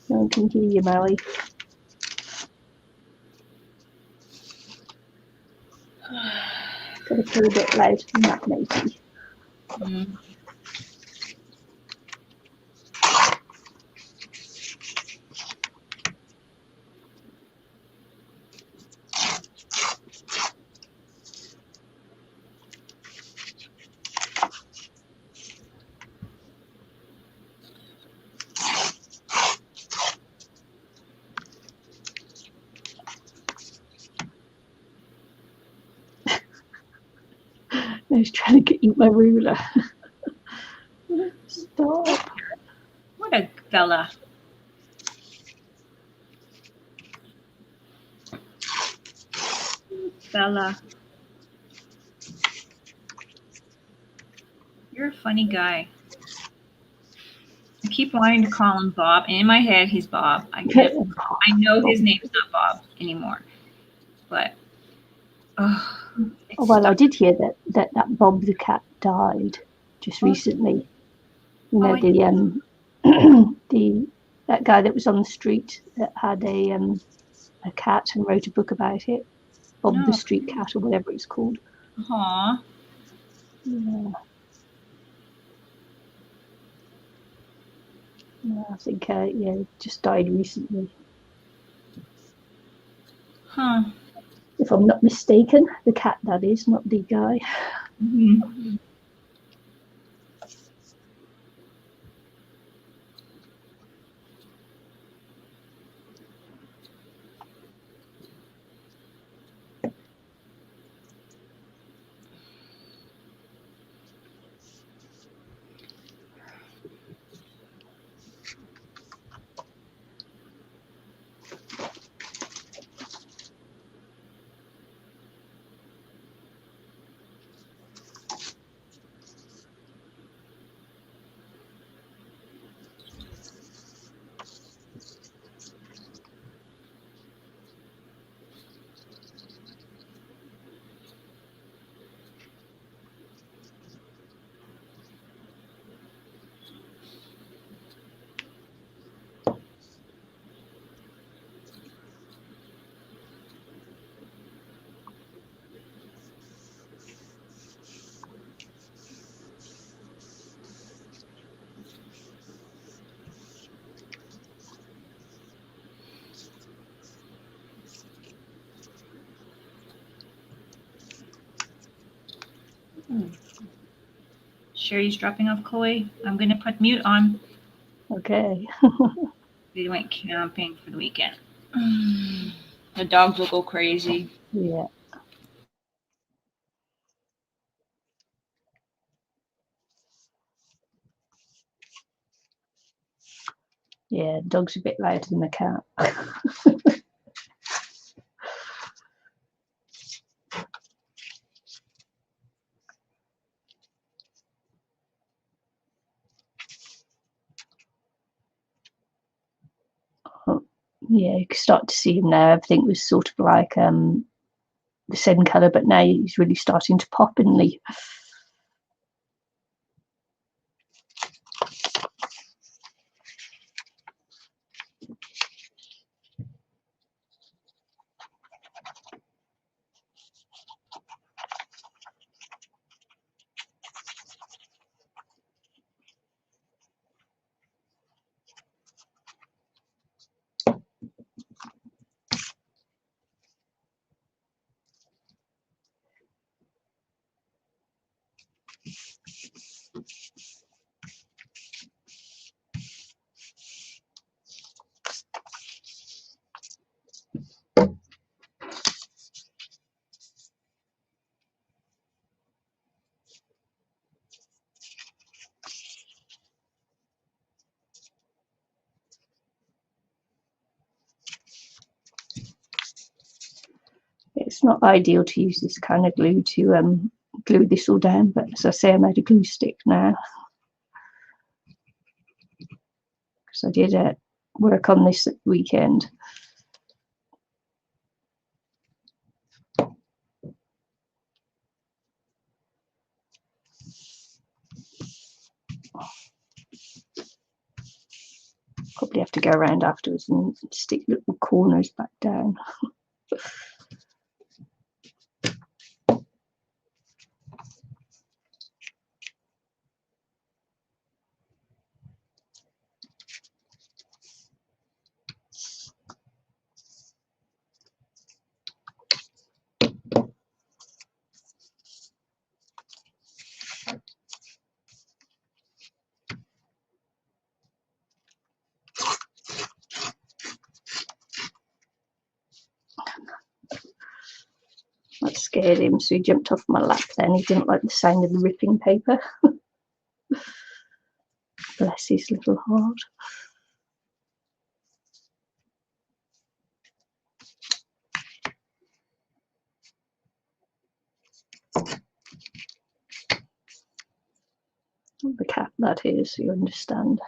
No one can hear you, Maui. Gotta play a bit louder than that, matey. He's trying to eat my ruler. Stop. What a fella. Bella. You're a funny guy. I keep wanting to call him Bob, and in my head he's Bob. I know his name's not Bob anymore, but well, I did hear that Bob the cat died just recently. You know, that guy that was on the street that had a cat and wrote a book about it. Bob the Street Cat or whatever it's called. Aww. Yeah. I think just died recently. Huh. If I'm not mistaken, the cat, that is, not the guy. Mm-hmm. Sherry's dropping off Chloe. I'm going to put mute on. Okay. They went camping for the weekend. The dogs will go crazy. Yeah. Yeah, dog's a bit louder than the cat. Yeah, you can start to see him now. Everything was sort of like the same colour, but now he's really starting to pop in the. It's not ideal to use this kind of glue to glue this all down, but as I say, I made a glue stick now because I did work on this weekend. Probably have to go around afterwards and stick little corners back down. That scared him, so he jumped off my lap then. He didn't like the sound of the ripping paper. Bless his little heart. The cat, that is, you understand.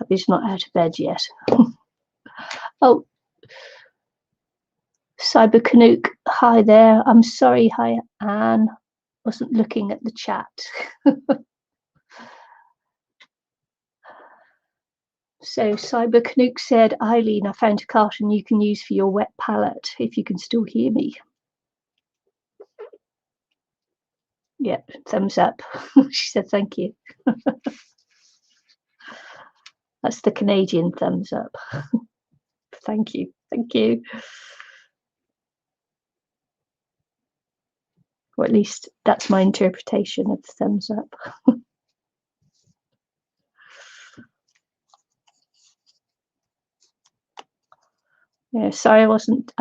He's not out of bed yet. Oh, Cyber Canuck, hi there. I'm sorry, hi Anne. Wasn't looking at the chat. So Cyber Canuck said, Eileen, I found a carton you can use for your wet palette, if you can still hear me. Yeah, thumbs up. She said, thank you. That's the Canadian thumbs up. Thank you. Thank you. Or at least that's my interpretation of thumbs up. Yeah, sorry, I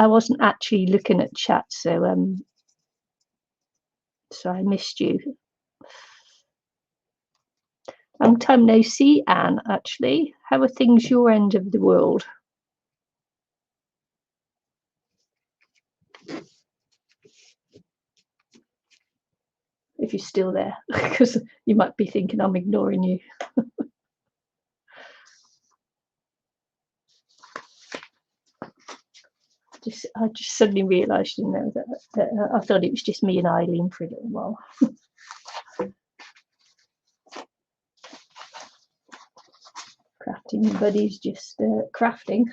wasn't actually looking at chat, so I missed you. Long time no see, Anne, actually. How are things your end of the world? If you're still there, because you might be thinking I'm ignoring you. I just suddenly realised, you know, that I thought it was just me and Eileen for a little while. Crafting buddies, just crafting.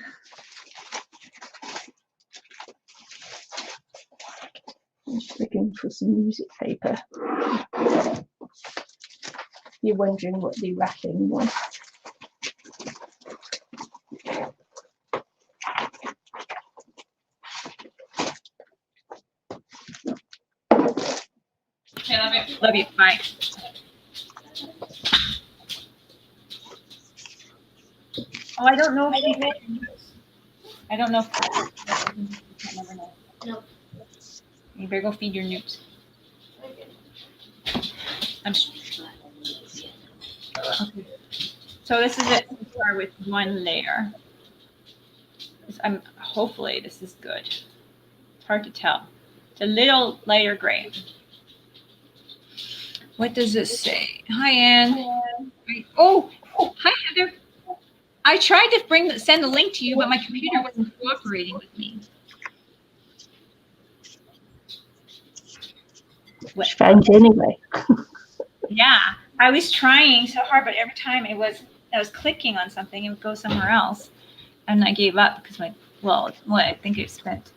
I'm just looking for some music paper. You're wondering what the wrapping was. Okay, love you. Bye. Oh, I don't know if she fed your newts. I don't know if I never know. No. You better go feed your newts. Okay. So this is it so far with one layer. Hopefully this is good. It's hard to tell. It's a little lighter gray. What does this say? Hi, Anne. Oh, hi, Heather. I tried to send the link to you, but my computer wasn't cooperating with me. Strange anyway. Yeah, I was trying so hard, but every time I was clicking on something, it would go somewhere else, and I gave up because I think it spent,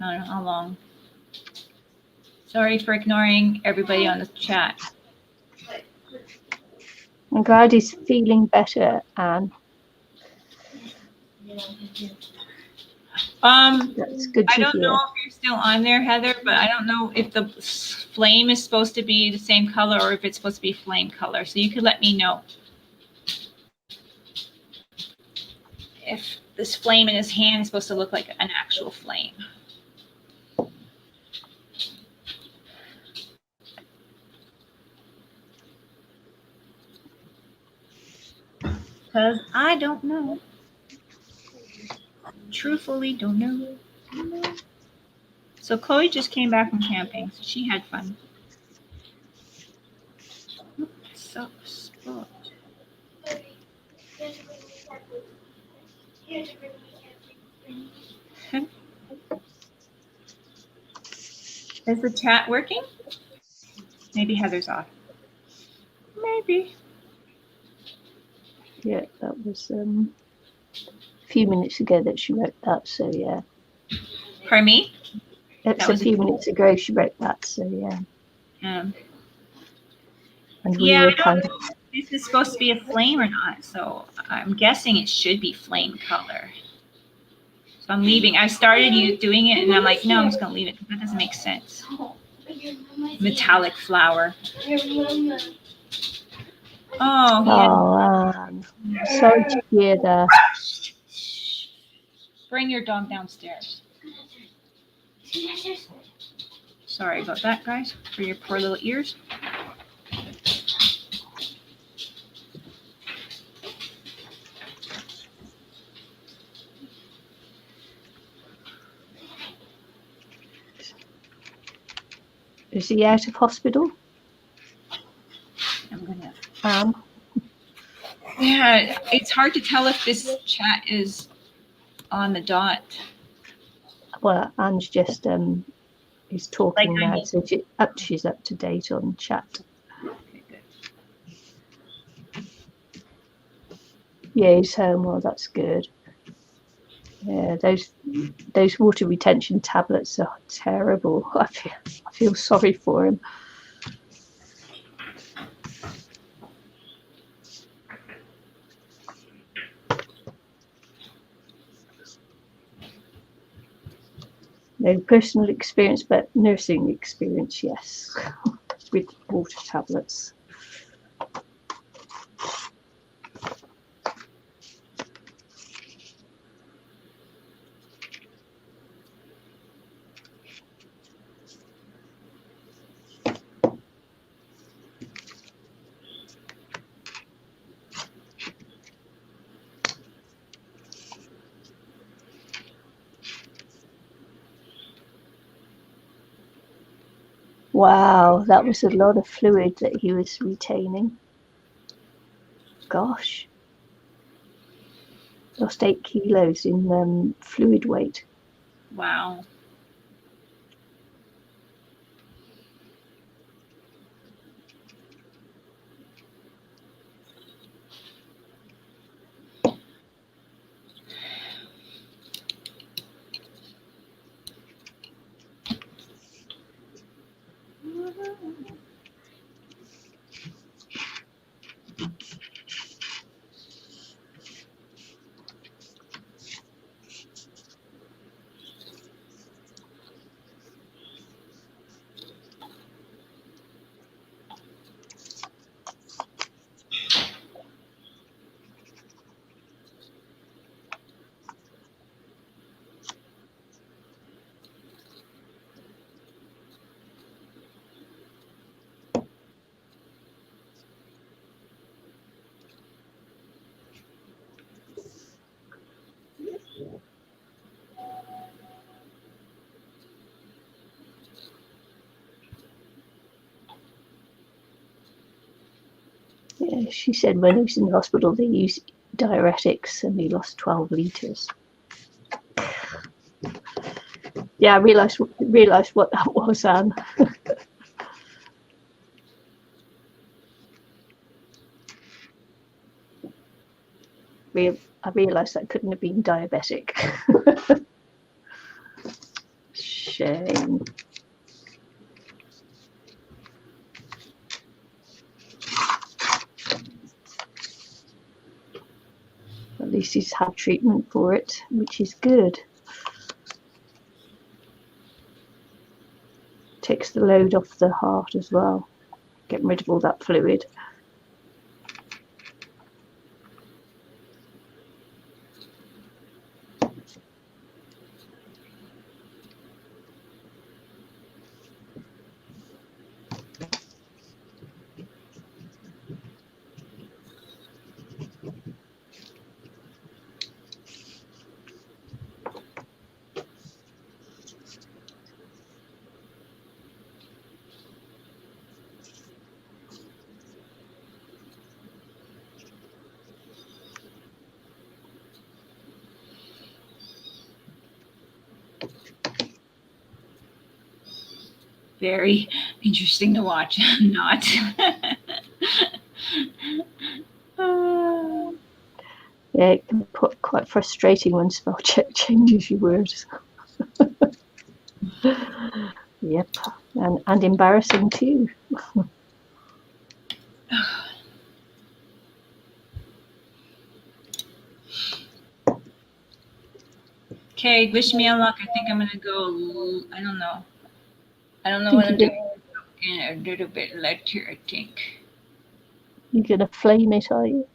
I don't know how long. Sorry for ignoring everybody on the chat. I'm glad he's feeling better, Anne. That's good to I don't hear. know if you're still on there, Heather, but I don't know if the flame is supposed to be the same color or if it's supposed to be flame color. So you could let me know if this flame in his hand is supposed to look like an actual flame. Because I don't know. Truthfully, don't know. So Chloe just came back from camping, so she had fun. So spot. Is the chat working? Maybe Heather's off. Maybe. Yeah, that was a few minutes ago that she wrote that, so yeah. Pardon me? That's a few minutes ago she wrote that, so yeah. And we were I don't know if this is supposed to be a flame or not, so I'm guessing it should be flame color. So I'm leaving. I started doing it, and I'm like, no, I'm just going to leave it. That doesn't make sense. Metallic flower. Oh, yeah. Sorry to hear that. Bring your dog downstairs. Sorry about that, guys, for your poor little ears. Is he out of hospital? I'm gonna. Yeah, it's hard to tell if this chat is on the dot. Well, Anne's just is talking now, so she's up to date on chat. Okay, good. Yeah, he's home. Well, that's good. Yeah, those water retention tablets are terrible. I feel sorry for him. No personal experience, but nursing experience, yes, with water tablets. Wow, that was a lot of fluid that he was retaining. Gosh. Lost 8 kilos in fluid weight. Wow. Yeah, she said when he was in the hospital, they diuretics, and he lost 12 litres. Yeah, I realised what that was, Anne. I realised that couldn't have been diabetic. Shame. At least he's had treatment for it, which is good. Takes the load off the heart as well, getting rid of all that fluid. Very interesting to watch. Not. Yeah, it can be quite frustrating when spell check changes your words. Yep, and embarrassing too. Okay, wish me luck. I think I'm gonna go. I don't know what I'm doing. In a little bit later, I think. You're gonna flame it, are you?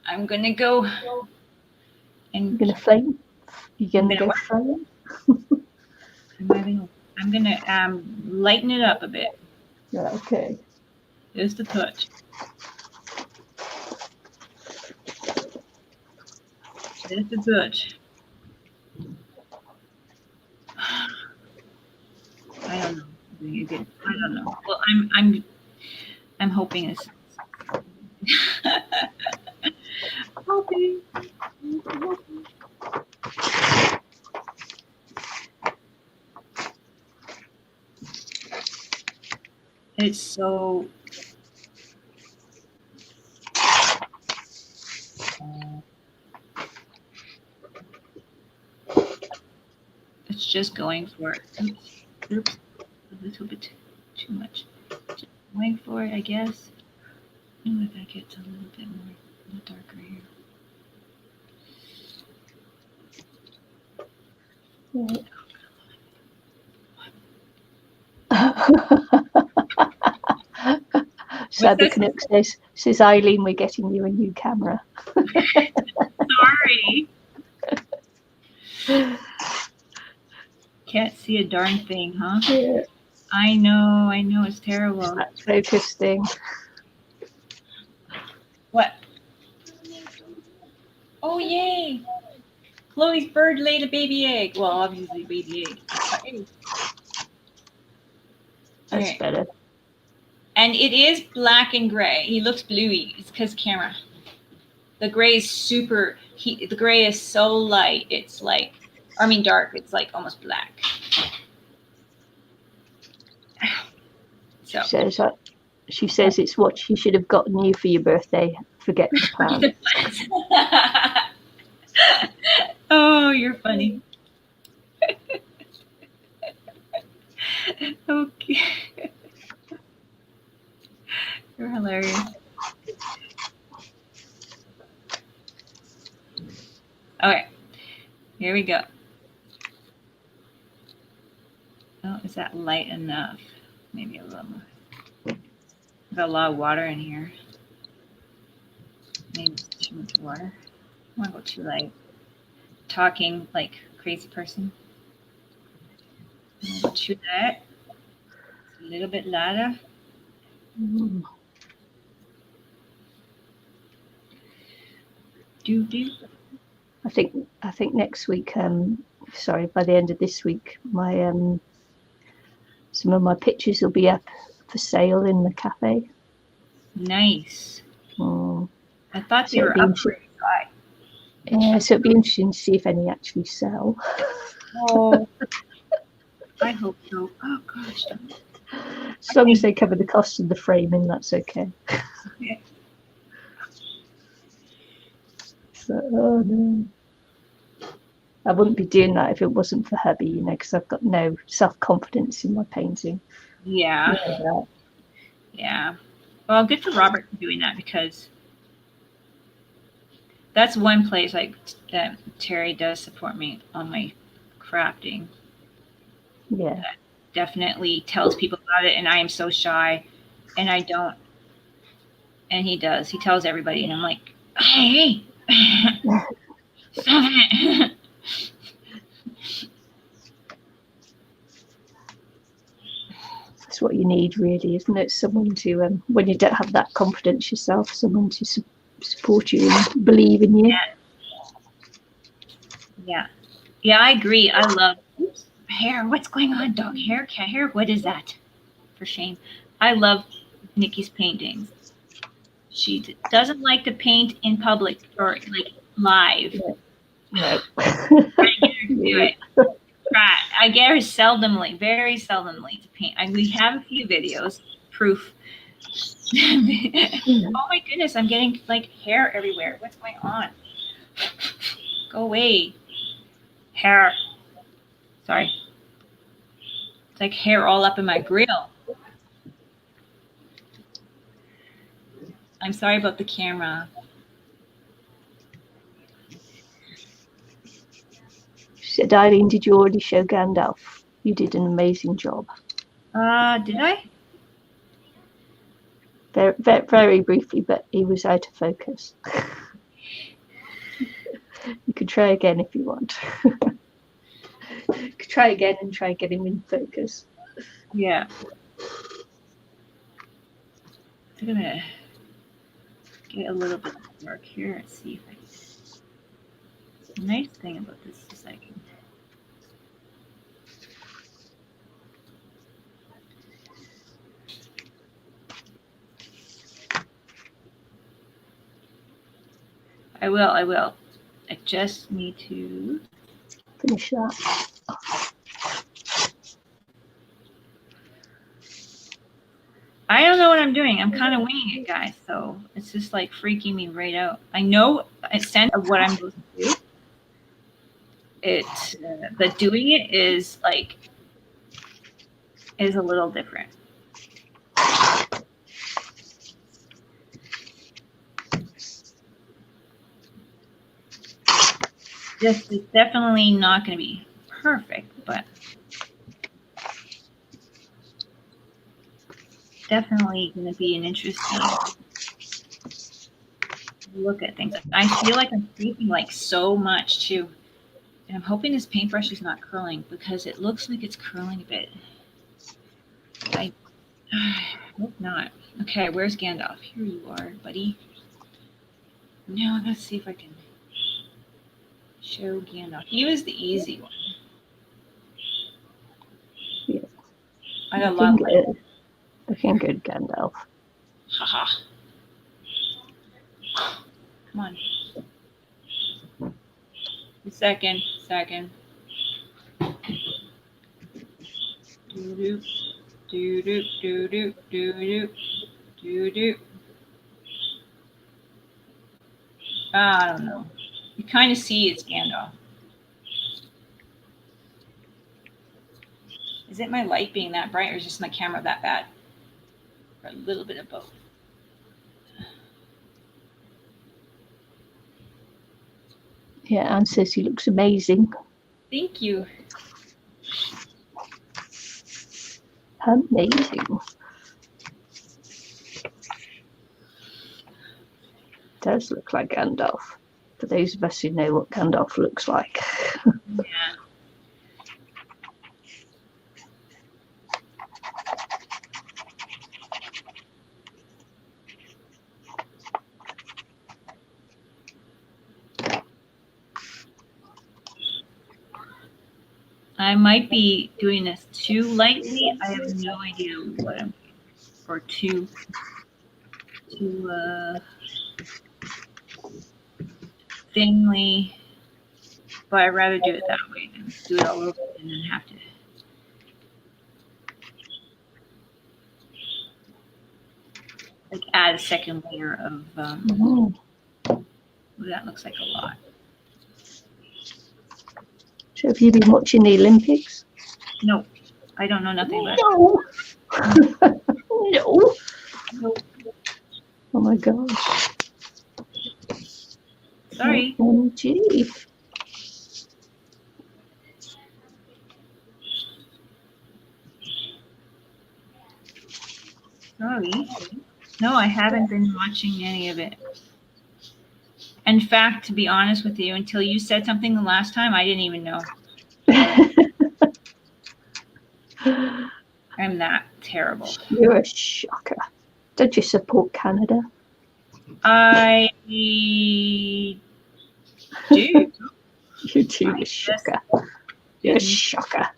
I'm gonna go. And you're gonna flame. You're gonna go flame. I'm gonna lighten it up a bit. Yeah, okay. Just a touch. Just a touch. I don't know. I don't know. Well, I'm hoping it's hoping. It's so it's just going for it. Oops, a little bit too much. Just going for it, I guess. Oh, if that gets a little bit more darker here. Sadly, Canuck says Eileen, we're getting you a new camera. Sorry. Can't see a darn thing, huh? Yeah. I know, it's terrible. That's interesting. What? Oh, yay! Chloe's bird laid a baby egg. Well, obviously, baby egg. That's Okay. better. And it is black and gray. He looks bluey. It's because camera. The gray is super. The gray is so light. It's like, dark. It's like almost black. So she says it's what she should have gotten you for your birthday. Forget the plan. Oh, you're funny. Okay. You're hilarious. Okay, here we go. Oh, is that light enough? Maybe a little more. Got a lot of water in here. Maybe it's too much water. I want to go too light. Talking like a crazy person. Go too light. A little bit lighter. I think next week. Sorry, by the end of this week, my some of my pictures will be up for sale in the cafe. Nice. I thought they were up for you. Yeah, so it'd be interesting to see if any actually sell. Oh, I hope so. Oh gosh. As long as they cover the cost of the framing, that's okay. Okay. So, oh no. I wouldn't be doing that if it wasn't for hubby, you know, because I've got no self-confidence in my painting. Yeah. Yeah. Yeah. Well, good for Robert for doing that, because that's one place like that Terry does support me on my crafting. Yeah. Definitely tells people about it, and I am so shy, and I don't. And he does. He tells everybody, and I'm like, hey, stop it. That's what you need, really, isn't it? Someone to, when you don't have that confidence yourself, someone to support you and believe in you. Yeah. Yeah, I agree. I love hair. What's going on, dog? Hair, cat hair? What is that? For shame. I love Nikki's paintings. She doesn't like to paint in public or like live. No. I get her to do it. I get her seldomly, very seldomly to paint. We have a few videos, proof. Oh my goodness, I'm getting like hair everywhere. What's going on? Go away. Hair. Sorry. It's like hair all up in my grill. I'm sorry about the camera. She said, Eileen, did you already show Gandalf? You did an amazing job. Did I? Very, very, very briefly, but he was out of focus. You could try again if you want. You could try again and try get him in focus. Yeah. I'm gonna get a little bit of work here and see if I can. The nice thing about this is I can. I will. I just need to finish that. I don't know what I'm doing. I'm kind of winging it, guys. So it's just like freaking me right out. I know a sense of what I'm supposed to do. But doing it is a little different. This is definitely not going to be perfect, but definitely going to be an interesting look at things. I feel like I'm creeping like so much too. And I'm hoping this paintbrush is not curling, because it looks like it's curling a bit. I hope not. Okay, where's Gandalf? Here you are, buddy. Now let's see if I can show Gandalf. He was the easy one. Yeah. I got a lot of looking good, Gandalf. Haha. Come on. Second. Do do. I don't know. You kind of see it's Gandalf. Is it my light being that bright, or is just my camera that bad? Or a little bit of both. Yeah, Anne says he looks amazing. Thank you. Amazing. Does look like Gandalf. For those of us who know what Gandalf looks like. Yeah. I might be doing this too lightly. I have no idea what I'm doing. Or too thinly, but I'd rather do it that way than do it all over and then have to. Like add a second layer of. That looks like a lot. So have you been watching the Olympics? No, I don't know nothing about No. No. Nope. Oh my gosh. Sorry. OMG. Sorry. No, I haven't been watching any of it. In fact, to be honest with you, until you said something the last time, I didn't even know. I'm that terrible. You're a shocker. Don't you support Canada? I do. You do, a shocker. You're a shocker.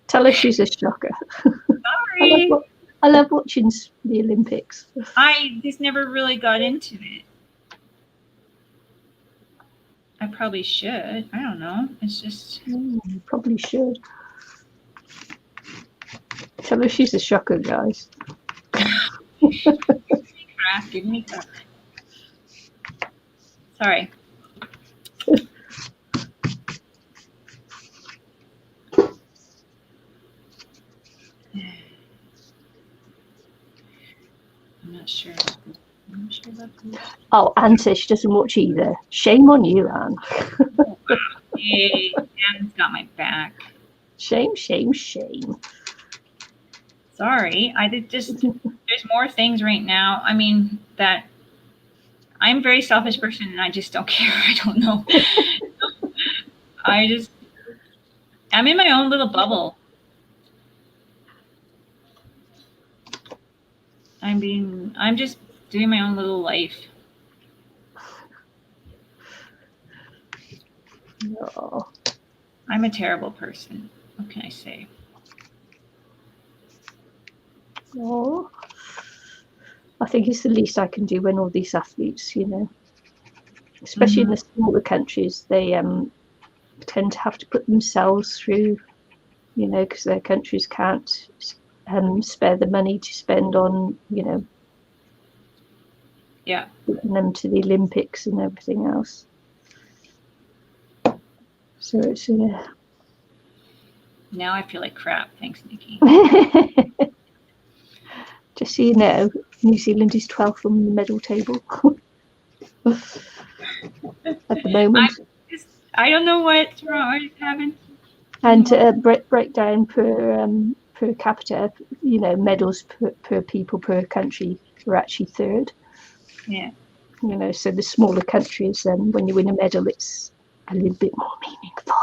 Tell her she's a shocker. Sorry. I love watching the Olympics. I just never really got into it. I probably should. I don't know. It's just. You probably should. Tell her she's a shocker, guys. Give me crap. Sorry. I'm not sure. I'm not sure about this. Oh, Anne says she doesn't watch either. Shame on you, Anne. Hey, Anne's got my back. Shame, shame, shame. Sorry. There's more things right now. I mean, that I'm a very selfish person and I just don't care. I don't know. I'm in my own little bubble. I'm just doing my own little life. No. I'm a terrible person. What can I say? Oh, I think it's the least I can do when all these athletes, especially in the smaller countries, they tend to have to put themselves through, because their countries can't spare the money to spend on, Yeah. putting them to the Olympics and everything else. So it's Now I feel like crap. Thanks, Nikki. just so you know, New Zealand is 12th on the medal table at the moment. I don't know what's wrong. What happened. And breakdown per capita, medals per people per country are actually third. Yeah. So the smaller countries, when you win a medal, it's a little bit more meaningful.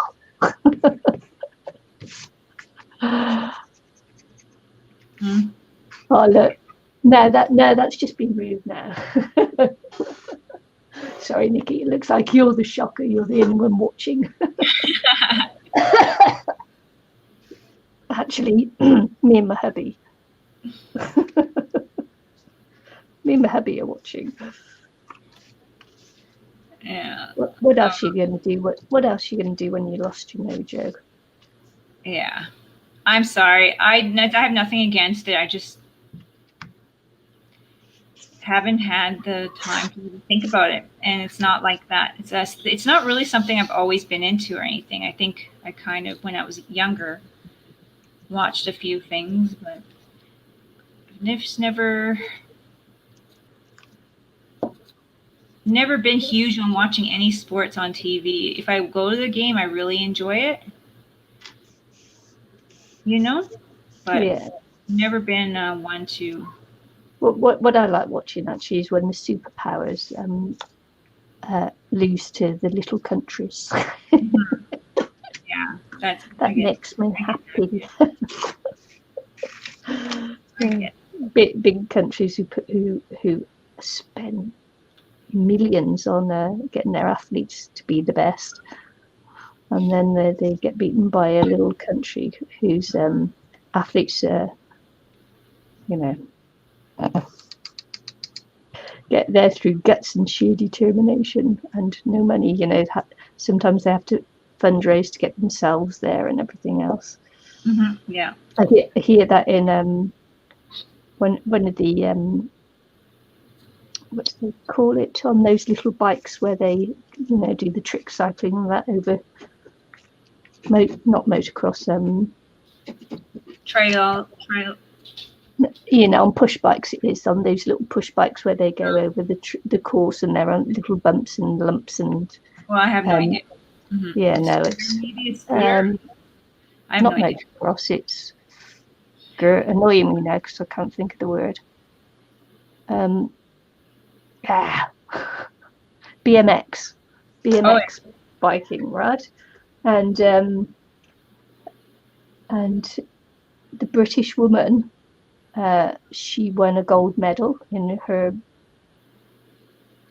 Oh look, no, that's just been rude now. Sorry, Nikki. It looks like you're the shocker. You're the only one watching. Actually, me and my hubby. Me and my hubby are watching. Yeah. What else are you going to do? What else are you going to do when you lost your mojo? Yeah. I'm sorry. I have nothing against it. I just haven't had the time to think about it, and it's not like that. It's not really something I've always been into or anything. I think I kind of, when I was younger, watched a few things, but it's never been huge on watching any sports on TV. If I go to the game, I really enjoy it, but Yeah. never been one to. What I like watching actually is when the superpowers lose to the little countries. Yeah, that makes me happy. Big countries who spend millions on getting their athletes to be the best, and then they get beaten by a little country whose athletes are, get there through guts and sheer determination and no money. You know, sometimes they have to fundraise to get themselves there and everything else. Yeah. I hear that in one of the what do they call it, on those little bikes where they, you know, do the trick cycling and that over not motocross, Trail. you know, on push bikes. It is on those little push bikes where they go over the course and there are little bumps and lumps and Well, I have no idea. yeah, no, it's Maybe it's scooter. I have not no idea. motocross. It's annoying me now because I can't think of the word. BMX biking, right? And the British woman, she won a gold medal in her,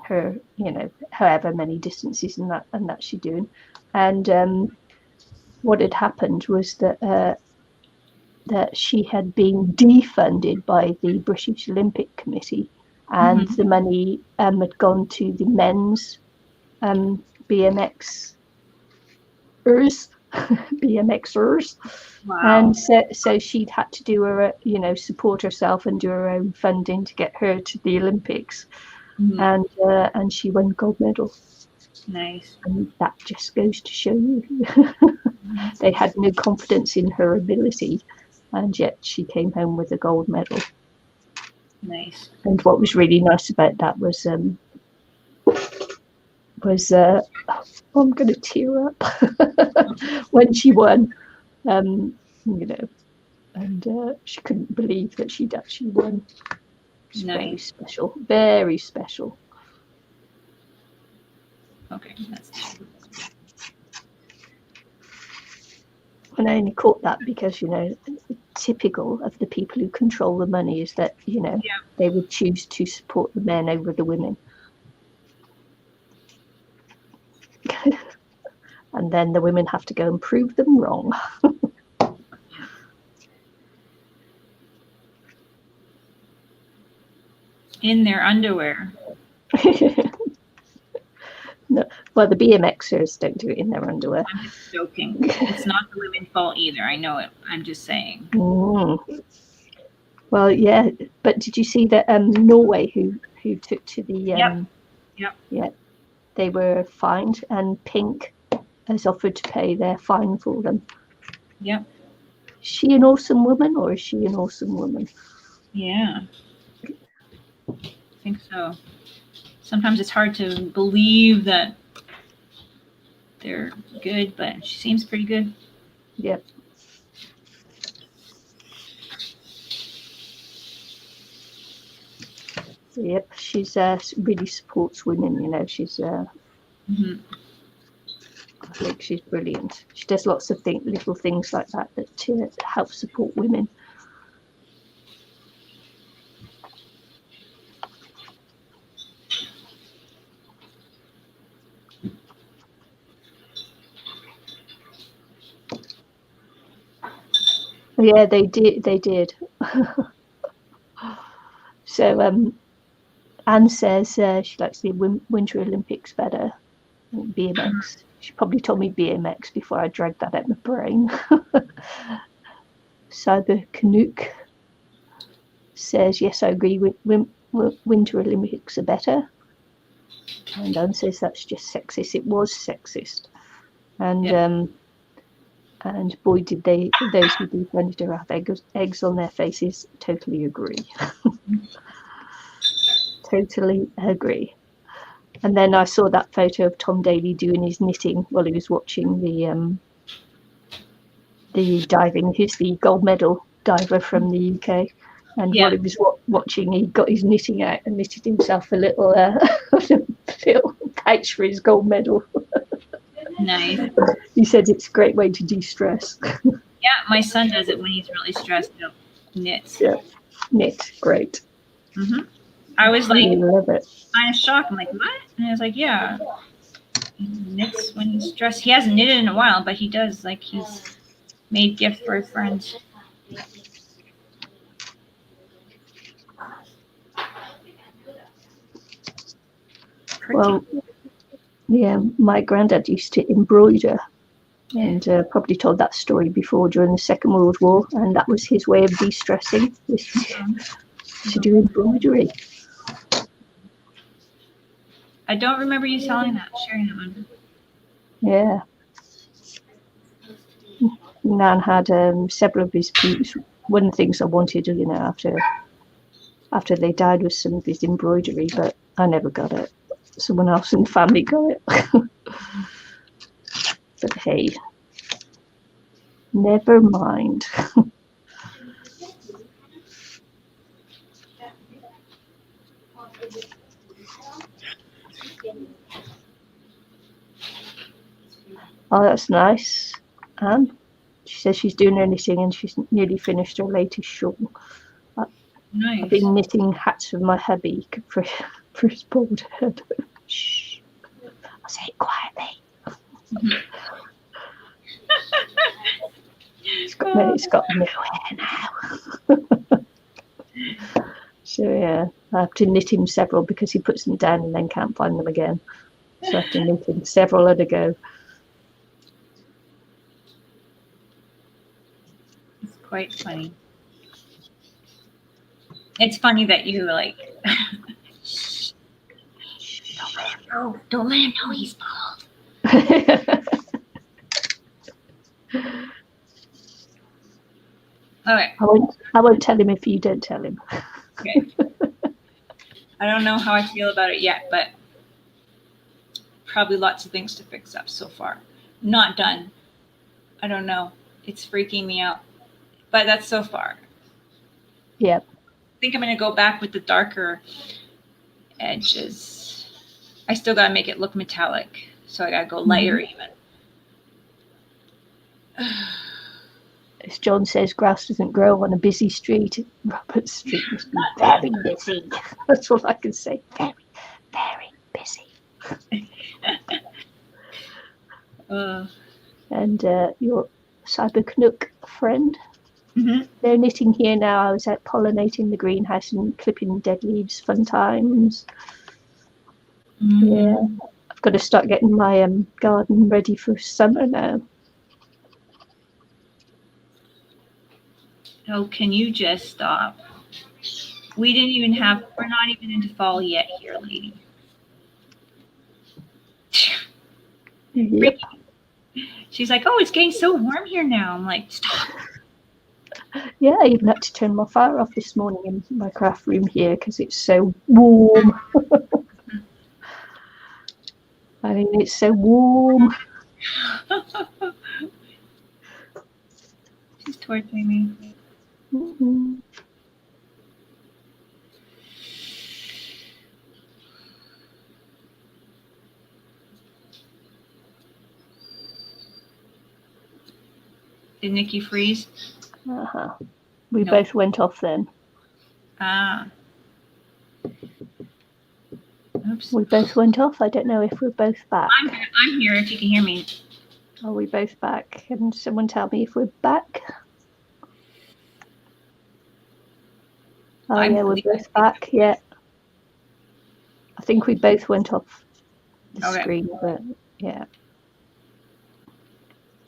you know, however many distances and that she doing. And what had happened was that she had been defunded by the British Olympic Committee, and the money had gone to the men's BMXers. Wow. And so she'd had to do her, you know, support herself and do her own funding to get her to the Olympics, and she won gold medal. Nice. And that just goes to show you, they had no confidence in her ability, and yet she came home with a gold medal. Nice. And what was really nice about that was I'm going to tear up when she won, you know, and she couldn't believe that she'd actually won. It's very special, very special. Okay, that's And I only caught that because, you know, typical of the people who control the money is that, you know, they would choose to support the men over the women. And then the women have to go and prove them wrong. in their underwear. No, well, the BMXers don't do it in their underwear. I'm just joking. It's not the women's fault either. I know it. I'm just saying. Well, yeah, but did you see that Norway, who took to the Yep. they were fined, and Pink has offered to pay their fine for them. Yep. Is she an awesome woman, or is she an awesome woman? Yeah. I think so. Sometimes it's hard to believe that they're good, but she seems pretty good. Yep. Yep, she's really supports women. You know, she's I think she's brilliant. She does lots of little things like that to help support women. Yeah, they did. So Anne says she likes the Winter Olympics better than BMX. She probably told me BMX before I dragged that out my brain. Cyber Canuck says, yes, I agree with Winter Olympics are better. And Anne says that's just sexist. It was sexist. And boy, did those who defended her have eggs on their faces. Totally agree. Totally agree. And then I saw that photo of Tom Daley doing his knitting while he was watching the diving. He's the gold medal diver from the UK. And while he was watching, he got his knitting out and knitted himself a little pouch for his gold medal. Nice. He said it's a great way to de-stress. Yeah, my son does it when he's really stressed. He'll knit. Yeah, knit, great. I was like, I love it. kind of shocked. I'm like, what? And I was like, yeah. He knits when he's stressed. He hasn't knitted in a while, but he does. Like, he's made gifts for his friends. Pretty. Well, yeah, my granddad used to embroider, and probably told that story before during the Second World War, and that was his way of de-stressing, was to do embroidery. I don't remember you telling that, sharing that one. Yeah. Nan had several of his pieces. One of the things I wanted, you know, after they died was some of his embroidery, but I never got it. Someone else in the family got it. But hey, never mind. Oh, that's nice. Anne, she says she's doing her knitting and she's nearly finished her latest shawl. Nice. I've been knitting hats for my hubby for his bald head. Shh. I'll say it quietly. It's got no hair now. So yeah, I have to knit him several because he puts them down and then can't find them again. So I have to knit him several at a go. It's quite funny. It's funny that you like. Shh. Don't let him know he's bald. Okay. I won't tell him if you don't tell him. Okay. I don't know how I feel about it yet, but probably lots of things to fix up so far. Not done. I don't know. It's freaking me out. But that's so far. Yep. I think I'm going to go back with the darker edges. I still got to make it look metallic. So I got to go lighter even. As John says, grass doesn't grow on a busy street. Robert Street must be very busy. That's all I can say. Very, very busy. And your Cyber Canuck friend, they're knitting here now. I was out pollinating the greenhouse and clipping dead leaves. Fun times. Yeah, I've got to start getting my garden ready for summer now. Oh, can you just stop? We're not even into fall yet here, lady. Yep. She's like, oh, it's getting so warm here now. I'm like, stop. Yeah, I even had to turn my fire off this morning in my craft room here because it's so warm. I mean, it's so warm. She's torturing me. Did Nicky freeze? We both went off then. Oops. We both went off. I don't know if we're both back. I'm here if you can hear me. Are we both back? Can someone tell me if we're back? Oh, yeah, we're both back. Yeah. I think we both went off the screen, but yeah.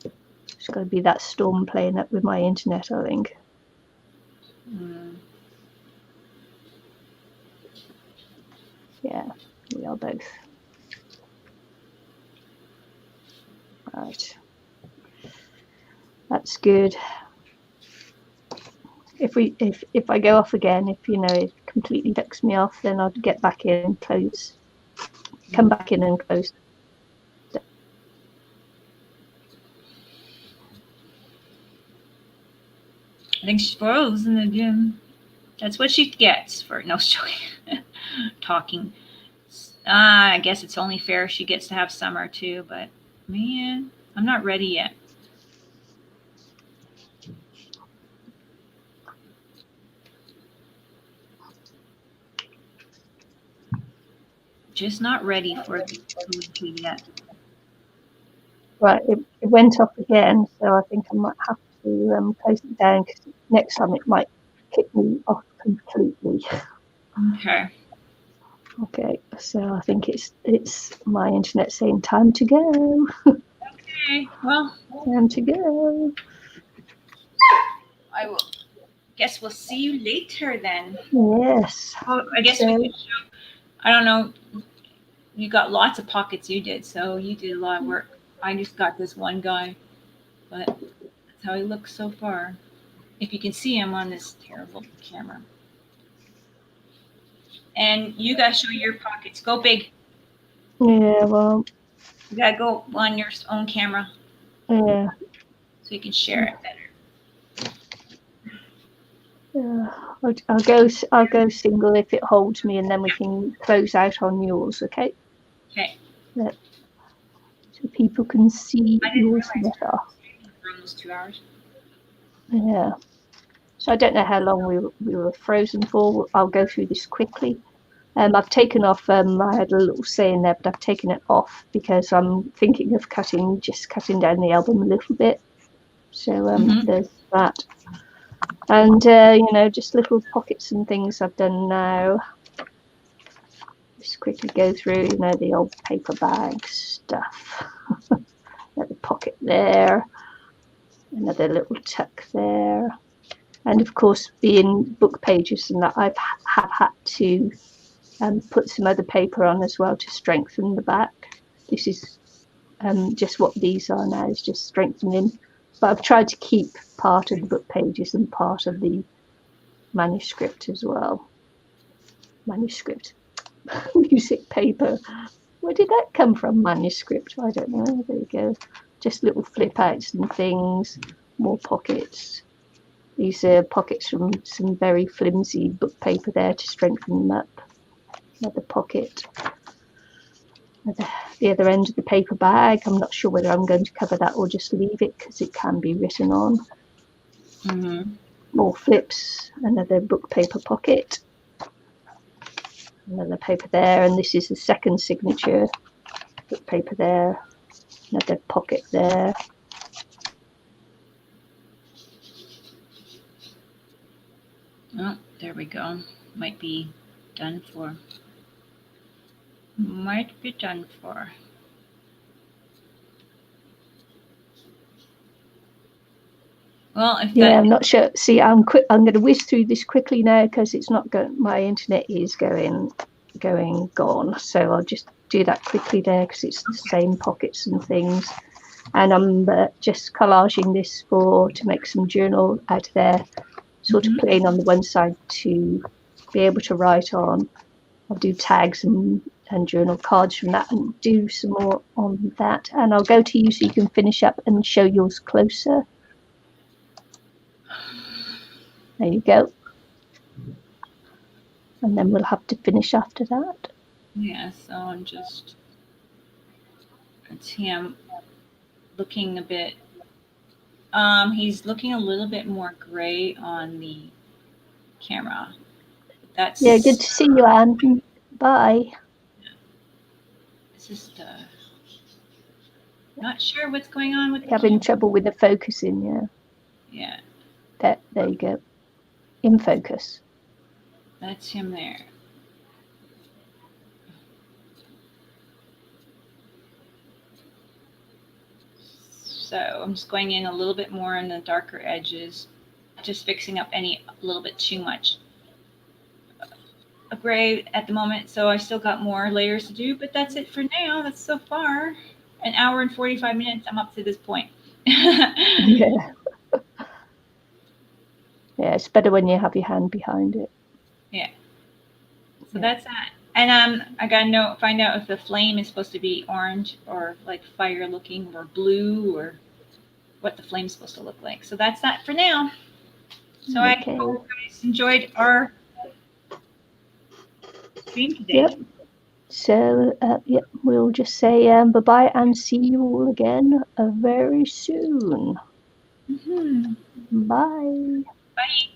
It's got to be that storm playing up with my internet, I think. Yeah, we are both. Right. That's good. If I go off again, if you know it completely ducks me off, then I'll get back in and close. Come back in and close. I think she froze in the gym. That's what she gets for talking. I guess it's only fair she gets to have summer too, but man, I'm not ready yet. Just not ready for it yet. Right, it went off again, so I think I might have to close it down because next time it might kick me off completely. Okay. Okay, so I think it's my internet saying time to go. Okay, well, Time to go. I will guess we'll see you later then. Yes. Well, I guess we could show, I don't know, you got lots of pockets you did, so you did a lot of work. I just got this one guy, but that's how he looks so far. If you can see him on this terrible camera. And you guys show your pockets. Go big. Yeah, well, You gotta go on your own camera yeah. so you can share it better. I'll go single if it holds me, and then we can close out on yours, okay? Okay. Yeah. So people can see I didn't yours realize better. for almost 2 hours. Yeah. So I don't know how long we were frozen for. I'll go through this quickly. I've taken off. I had a little saying there, but I've taken it off because I'm thinking of cutting down the album a little bit. So there's that. And just little pockets and things I've done now. Just quickly go through, the old paper bag stuff. Another pocket there, another little tuck there, and of course, being book pages and that, I have had to put some other paper on as well to strengthen the back. This is just what these are now, is just strengthening. But I've tried to keep part of the book pages and part of the manuscript as well. Manuscript. Music paper. Where did that come from? Manuscript. I don't know. There you go. Just little flip outs and things. More pockets. These are pockets from some very flimsy book paper there to strengthen them up. Another pocket. The other end of the paper bag. I'm not sure whether I'm going to cover that or just leave it because it can be written on. More flips. Another book paper pocket. Another paper there, and this is the second signature. Book paper there. Another pocket there. Oh, there we go. Might be done for. Might be done for. Well, if yeah, I'm not sure. See, I'm going to whiz through this quickly now because it's not going. My internet is gone. So I'll just do that quickly there because it's the same pockets and things. And I'm just collaging this to make some journal out of there, sort of plain on the one side to be able to write on. I'll do tags and journal cards from that and do some more on that. And I'll go to you so you can finish up and show yours closer. There you go. And then we'll have to finish after that. Yeah, so I'm just. It's him looking a bit. He's looking a little bit more gray on the camera. That's. Yeah, good to see you, Anne. Bye. It's just not sure what's going on with having trouble with the focusing. Yeah. There you go. In focus. That's him there. So I'm just going in a little bit more on the darker edges, just fixing up a little bit too much gray at the moment. So I still got more layers to do, but that's it for now. That's so far. An hour and 45 minutes. I'm up to this point. Yeah. Yeah, it's better when you have your hand behind it. Yeah. So that's that. And I gotta find out if the flame is supposed to be orange or like fire looking or blue or what the flame's supposed to look like. So that's that for now. So I hope you guys enjoyed our stream today. Yep. So we'll just say bye-bye and see you all again very soon. Mm-hmm. Bye. Bye.